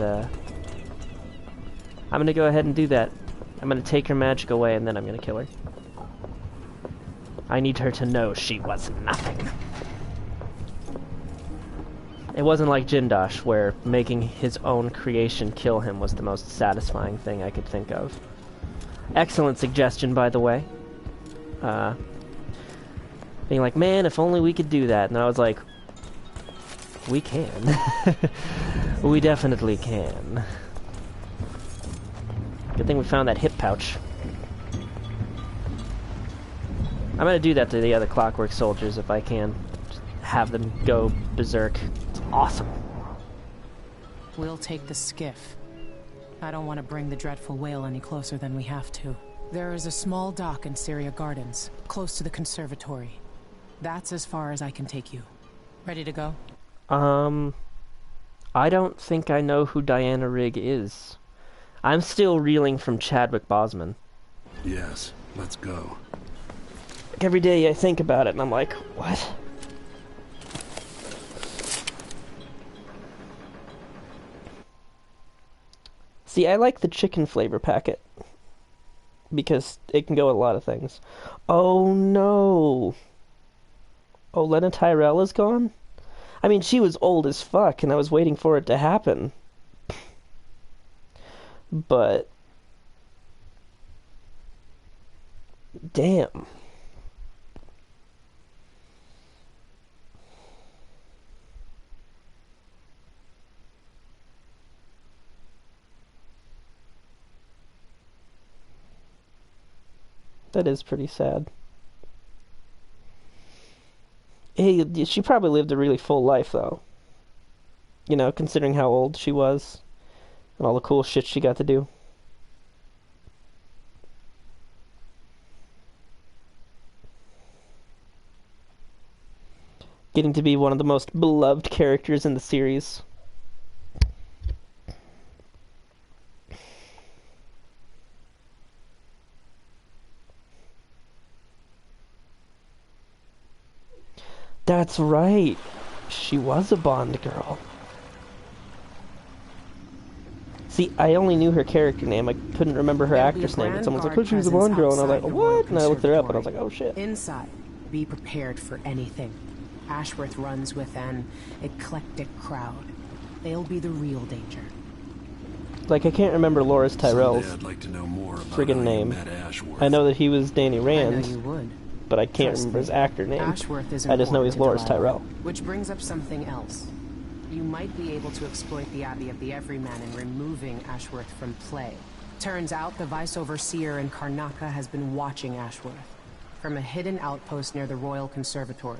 do that. I'm gonna take her magic away and then I'm gonna kill her. I need her to know she was nothing. It wasn't like Jindosh, where making his own creation kill him was the most satisfying thing I could think of. Excellent suggestion, by the way. being like, man, if only we could do that. And I was like, we can. We definitely can. Good thing we found that hip pouch. I'm gonna do that to the other Clockwork Soldiers if I can. Just have them go berserk. It's awesome. We'll take the skiff. I don't want to bring the dreadful whale any closer than we have to. There is a small dock in Syria Gardens, close to the conservatory. That's as far as I can take you. Ready to go? I don't think I know who Diana Rigg is. I'm still reeling from Chadwick Boseman. Yes, let's go. Like every day I think about it and I'm like, what? See, I like the chicken flavor packet. Because it can go with a lot of things. Oh no! Olenna Tyrell is gone? I mean, she was old as fuck, and I was waiting for it to happen. But... damn. That is pretty sad. Hey, she probably lived a really full life, though. You know, considering how old she was. And all the cool shit she got to do. Getting to be one of the most beloved characters in the series. That's right. She was a Bond girl. See, I only knew her character name. I couldn't remember her actress name. And someone's like, oh, she was a Bond girl. And I was like, what? And I looked her up and I was like, oh, shit. Inside, be prepared for anything. Ashworth runs with an eclectic crowd. They'll be the real danger. Like, I can't remember Loris Tyrell's friggin' name. I know that he was Danny Rand. I know you would. But I can't remember his actor name. Ashworth is I just know he's Loris Tyrell. Which brings up something else. You might be able to exploit the Abbey of the Everyman in removing Ashworth from play. Turns out the Vice Overseer in Karnaca has been watching Ashworth from a hidden outpost near the Royal Conservatory.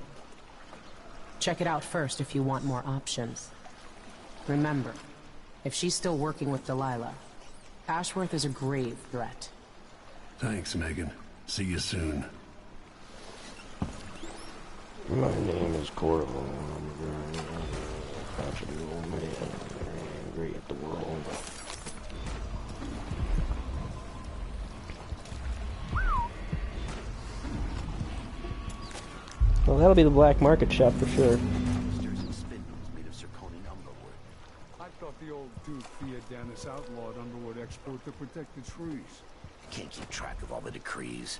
Check it out first if you want more options. Remember, if she's still working with Delilah, Ashworth is a grave threat. Thanks, Megan. See you soon. My name is Corvo. I'm a very crotchety old man, angry at the world. Well, that'll be the black market shop for sure. I thought the old Duke Theodanis outlawed underwood export to protect the trees. Can't keep track of all the decrees.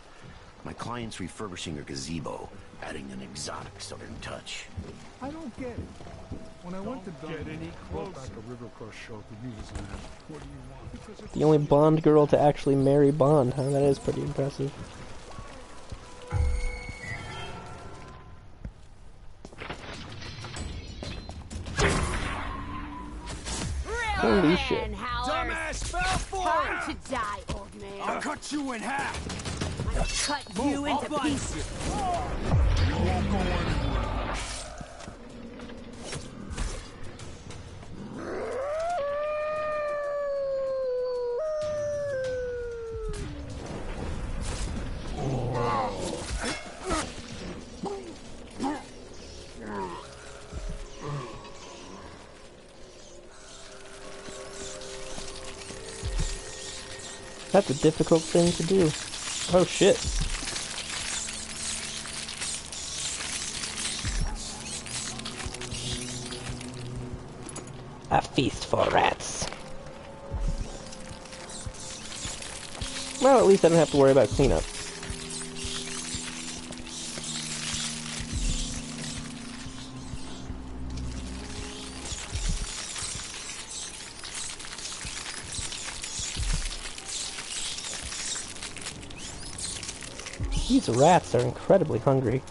My client's refurbishing a gazebo, adding an exotic southern touch. I don't get it. When I went to Dunn, brought back a river cross shelter used as an app. What do you want? The only Bond girl to actually marry Bond, huh? That is pretty impressive. Holy shit. Dumbass fell for time to die, old man. I'll cut you in half. I'll cut you into pieces. You won't go anywhere. That's a difficult thing to do. Oh shit. A feast for rats. Well, at least I don't have to worry about cleanup. These rats are incredibly hungry.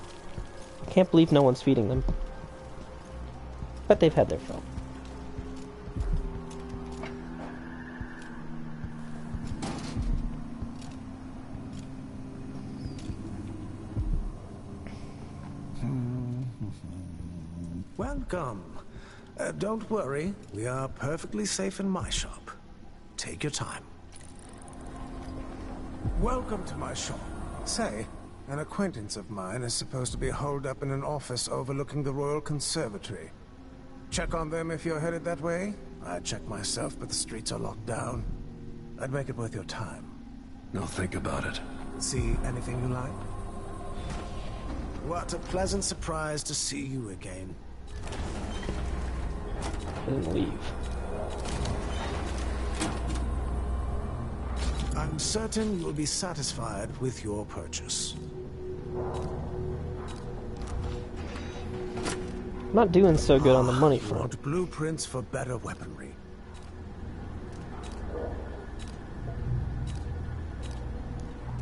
can't believe no one's feeding them. But they've had their fill. Welcome. Don't worry, we are perfectly safe in my shop. Take your time. Welcome to my shop. Say, an acquaintance of mine is supposed to be holed up in an office overlooking the Royal Conservatory. Check on them if you're headed that way. I'd check myself, but the streets are locked down. I'd make it worth your time. I'll think about it. See anything you like? What a pleasant surprise to see you again. And leave. I'm certain you'll be satisfied with your purchase. Not doing so good on the money front. Want blueprints for better weaponry.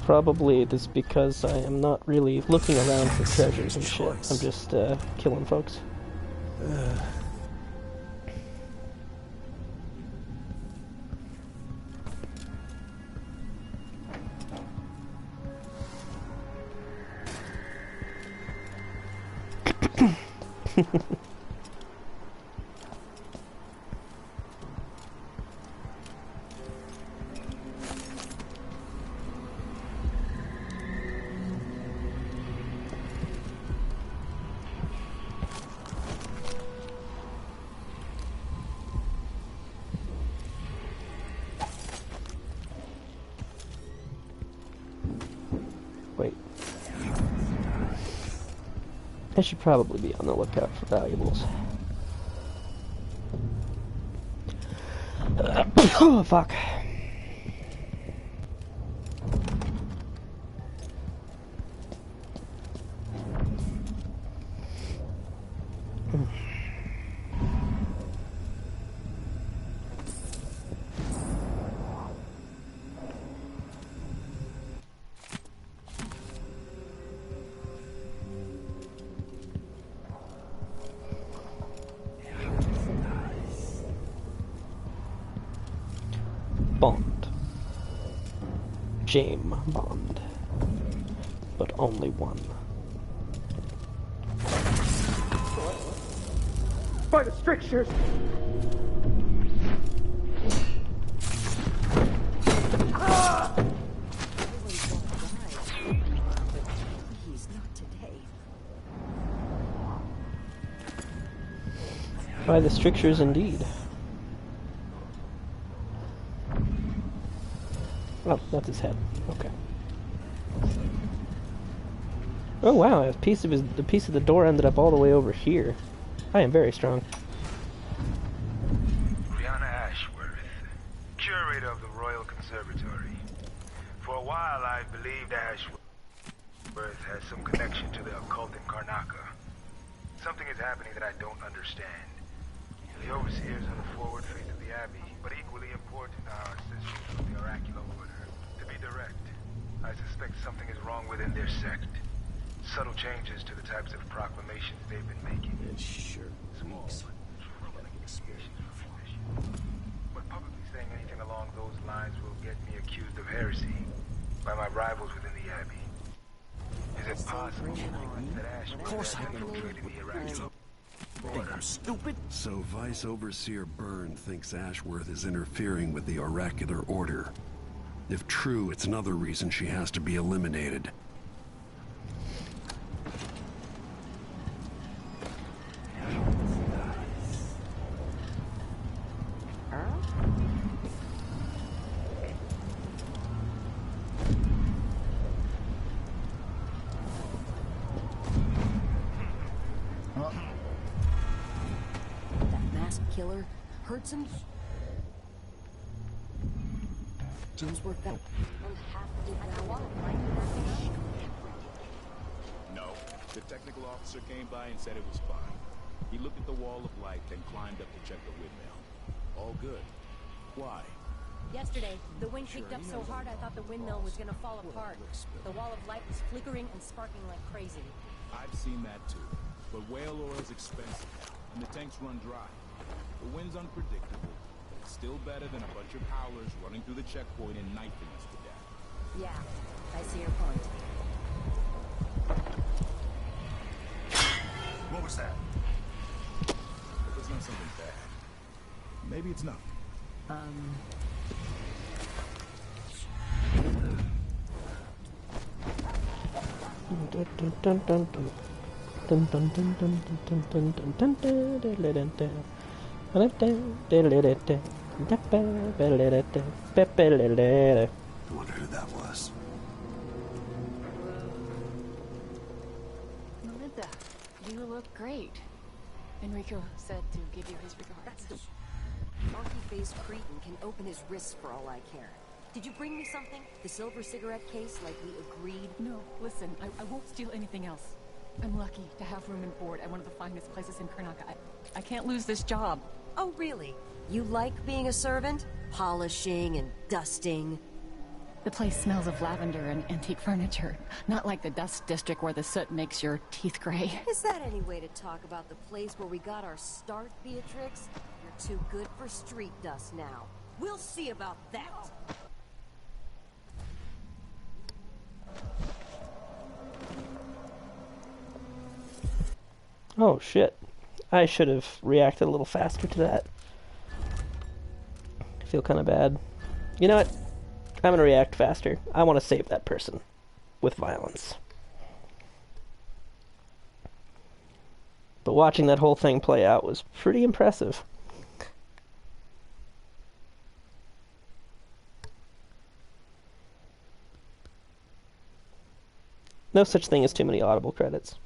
Probably it is because I am not really looking around for treasures and shit. I'm just killing folks. Wait. I should probably be on the lookout for valuables. Oh, fuck. Bond. James Bond. But only one. By the strictures! Ah! By the strictures indeed. Oh, that's his head. Okay. Oh wow, a piece of the piece of the door ended up all the way over here. I am very strong. Brianna Ashworth, curator of the Royal Conservatory. For a while, I believed Ashworth has some connection to the occult in Karnaca. Something is happening that I don't understand. The overseers are the forward face of the Abbey, but equally important are our sisters of the oracular order. To be direct, I suspect something is wrong within their sect. Subtle changes to the types of proclamations they've been making. Sure. Small, troubling deviations from tradition. But publicly saying anything along those lines will get me accused of heresy by my rivals within the Abbey. Is it possible that Ashworth has infiltrated the oracular Think I'm stupid? So Vice Overseer Byrne thinks Ashworth is interfering with the oracular order. If true, it's another reason she has to be eliminated. Killer hurts him. Jim's worked out. No, the technical officer came by and said it was fine. He looked at the wall of light, then climbed up to check the windmill. All good. Why? Yesterday, the wind kicked up so hard I thought the windmill was gonna fall apart. The wall of light was flickering and sparking like crazy. I've seen that too. But whale oil is expensive now, and the tanks run dry. The wind's unpredictable, but it's still better than a bunch of howlers running through the checkpoint and knifing us to death. Yeah, I see your point. What was that? If it's not something bad, maybe it's nothing. I wonder who that was. Melinda, you look great. Enrico said to give you his regards. Monkey-faced cretin can open his wrists for all I care. Did you bring me something? The silver cigarette case like we agreed? No, listen, I won't steal anything else. I'm lucky to have room and board at one of the finest places in Karnaca. I can't lose this job. Oh, really? You like being a servant? Polishing and dusting? The place smells of lavender and antique furniture. Not like the dust district where the soot makes your teeth gray. Is that any way to talk about the place where we got our start, Beatrix? You're too good for street dust now. We'll see about that! Oh shit. I should have reacted a little faster to that. I feel kind of bad. You know what? I'm gonna react faster. I want to save that person with violence. But watching that whole thing play out was pretty impressive. No such thing as too many audible credits.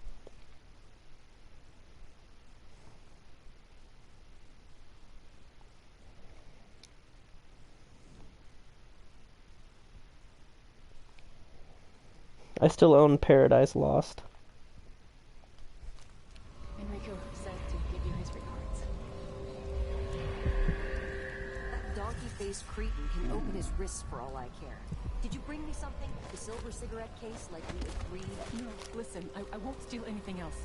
I still own Paradise Lost. Enrico said to give you his regards. That donkey-faced cretin can open his wrists for all I care. Did you bring me something? The silver cigarette case like we agreed? No, listen, I won't steal anything else.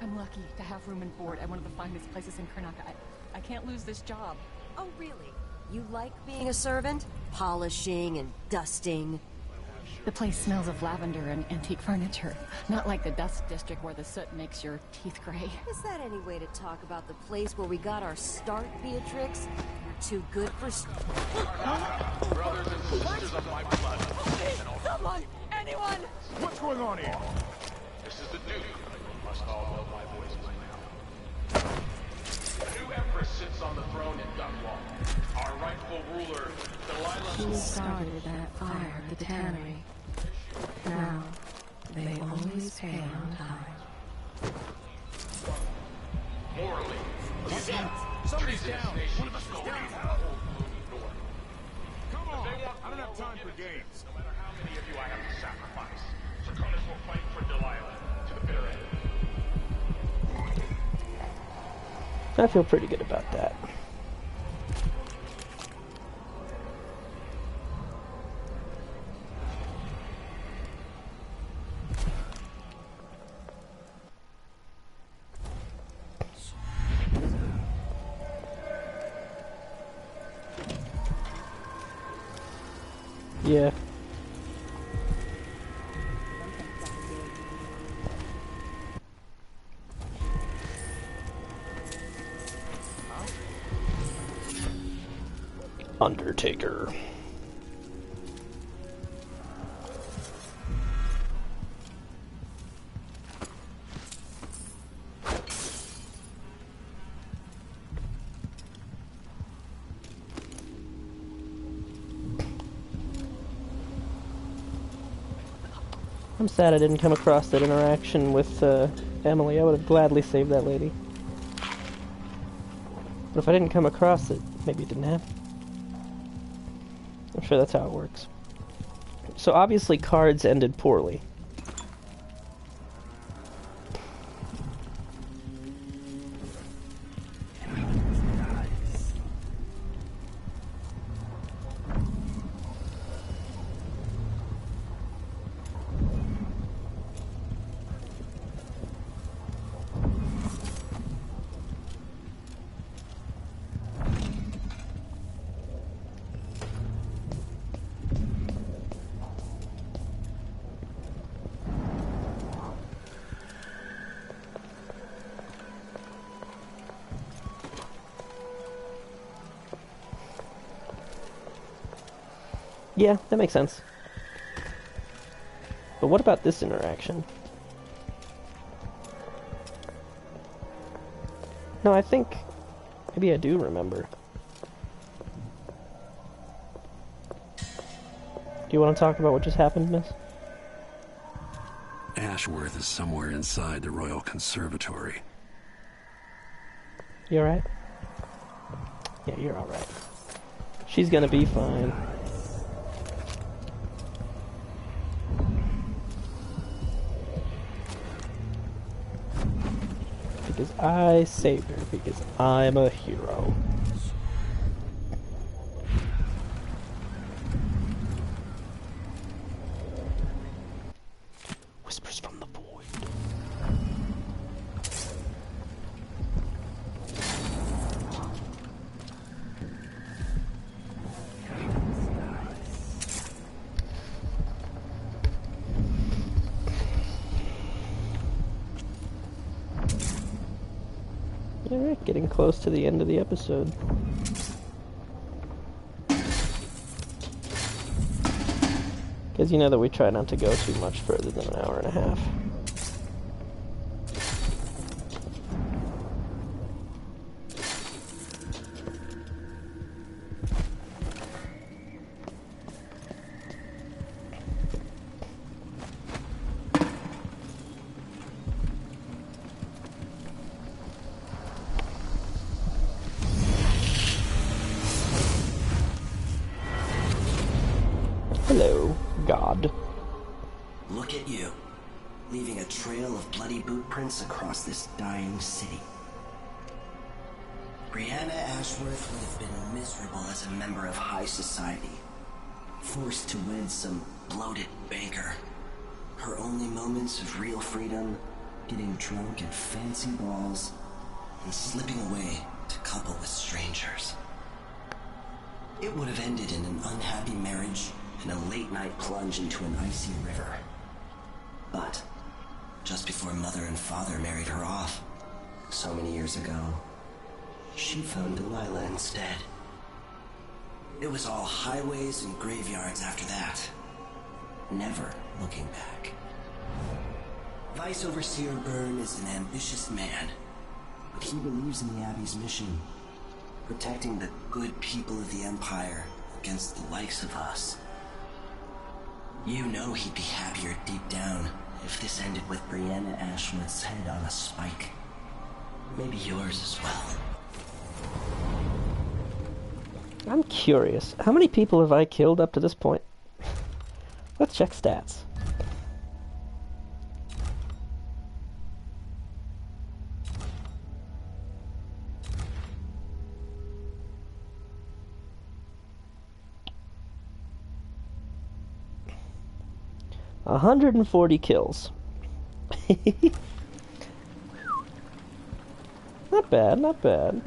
I'm lucky to have room and board at one of the finest places in Karnaca. I can't lose this job. Oh, really? You like being a servant? Polishing and dusting? The place smells of lavender and antique furniture. Not like the dust district where the soot makes your teeth gray. Is that any way to talk about the place where we got our start, Beatrix? You're too good for... Brothers and sisters of my blood. Someone! Anyone! What's going on here? This is the Duke. You must all know my voice by now. The new Empress sits on the throne in Dunwall. Our rightful ruler, Delilah... She started that fire at the tannery. Now, they always pay on time. Morally, Somebody's down. One of us is down. Come on. I don't have time for games. No matter how many of you I have to sacrifice, Serkonis will fight for Delilah to the bitter end. I feel pretty good about that. Yeah. Undertaker. I'm sad I didn't come across that interaction with Emily. I would have gladly saved that lady. But if I didn't come across it, maybe it didn't happen. I'm sure that's how it works. So obviously cards ended poorly. Yeah, that makes sense. But what about this interaction? No, I think... maybe I do remember. Do you want to talk about what just happened, miss? Ashworth is somewhere inside the Royal Conservatory. You alright? Yeah, you're alright. She's gonna be fine. Because I saved her, because I'm a hero. Whispers from the void. Alright, getting close to the end of the episode. Because you know that we try not to go too much further than an hour and a half. Hello, God. Look at you, leaving a trail of bloody boot prints across this dying city. Brianna Ashworth would have been miserable as a member of high society, forced to wed some bloated banker. Her only moments of real freedom, getting drunk at fancy balls, and slipping away to couple with strangers. It would have ended in an unhappy marriage and a late-night plunge into an icy river. But just before Mother and Father married her off, so many years ago, she found Delilah instead. It was all highways and graveyards after that, never looking back. Vice Overseer Byrne is an ambitious man, but he believes in the Abbey's mission, protecting the good people of the Empire against the likes of us. You know he'd be happier deep down if this ended with Brianna Ashworth's head on a spike. Maybe yours as well. I'm curious. How many people have I killed up to this point? Let's check stats. A 140 kills. Not bad, not bad.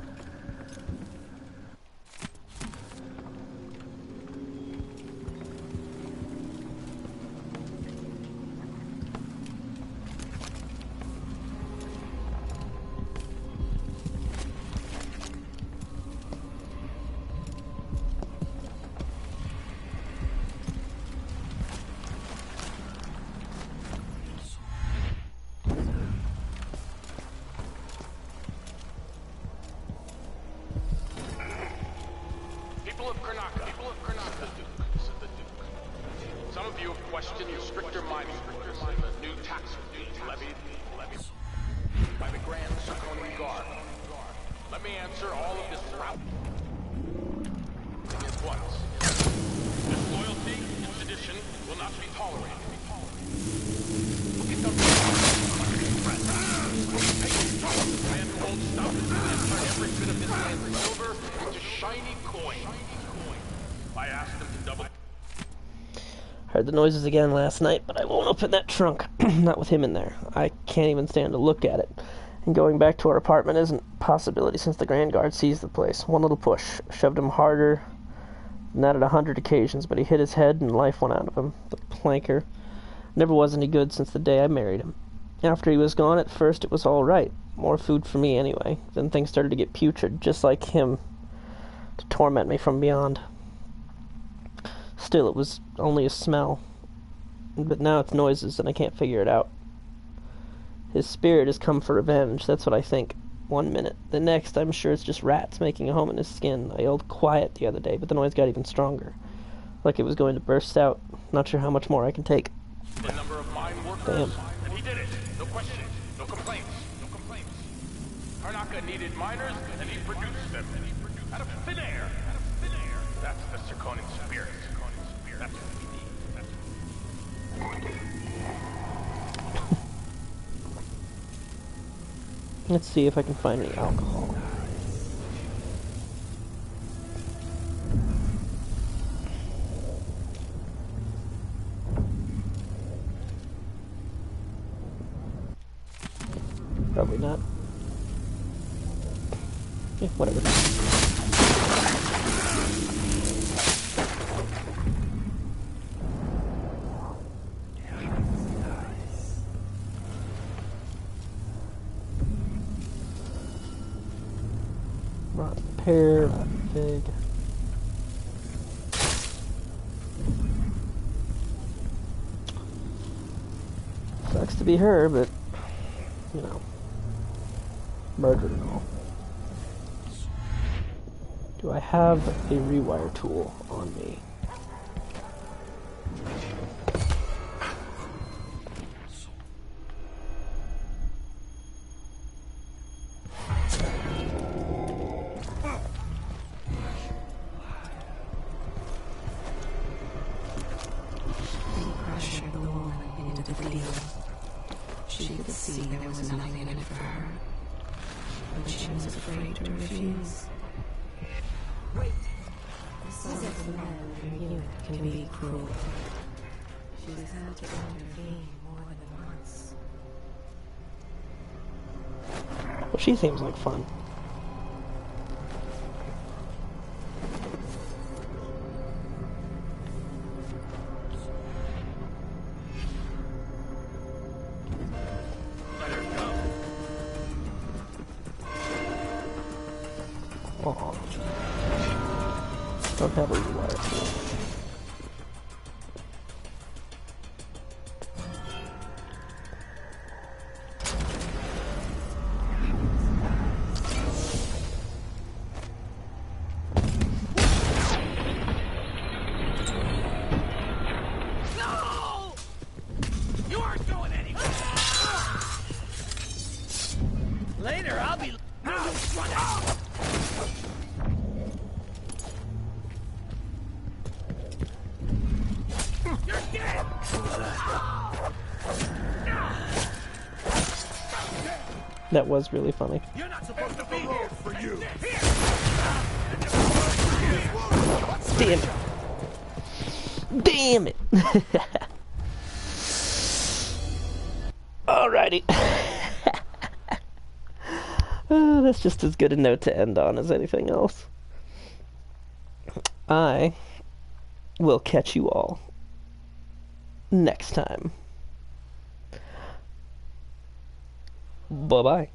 People of Karnaka, said the Duke. Some of you have questioned the stricter mining rules and the new tax levied by the Grand Sarkonian Guard. Let me answer all of this route at once. Disloyalty and sedition will not be tolerated. Men won't stop and turn every bit of this land silver into shiny coin. I asked them to double. Heard the noises again last night, but I won't open that trunk. Not with him in there. I can't even stand to look at it. And going back to our apartment isn't a possibility since the Grand Guard seized the place. One little push shoved him harder than that at 100 occasions, but he hit his head and life went out of him. The planker never was any good since the day I married him. After he was gone, at first it was all right. More food for me anyway. Then things started to get putrid, just like him, to torment me from beyond. still, it was only a smell. But now it's noises, and I can't figure it out. His spirit has come for revenge, that's what I think. 1 minute. The next, I'm sure it's just rats making a home in his skin. I yelled quiet the other day, but the noise got even stronger. Like it was going to burst out. Not sure how much more I can take. The number of mine workers. Damn. And he did it. No questions. No complaints. No complaints. Karnaka needed miners, and he produced them. Out of thin air. Out of thin air. That's the Serkonan spirit. That's what we need. Let's see if I can find any alcohol. Probably not. Yeah, whatever. Rotten pear, rotten fig. Sucks to be her, but, you know, murdered and all. Do I have a rewire tool on me? She could see there was nothing in it for her, but she was afraid to refuse. Wait. The sons of men in your unit can be cruel. She's had to intervene more than once. Well, she seems like fun. Oh, don't have a rewire tool. No! You aren't going anywhere! Later, I'll be... You're dead! That was really funny. You're not supposed to be here for you. Damn it. Damn it. Alrighty. Oh, that's just as good a note to end on as anything else. I will catch you all next time. Bye-bye.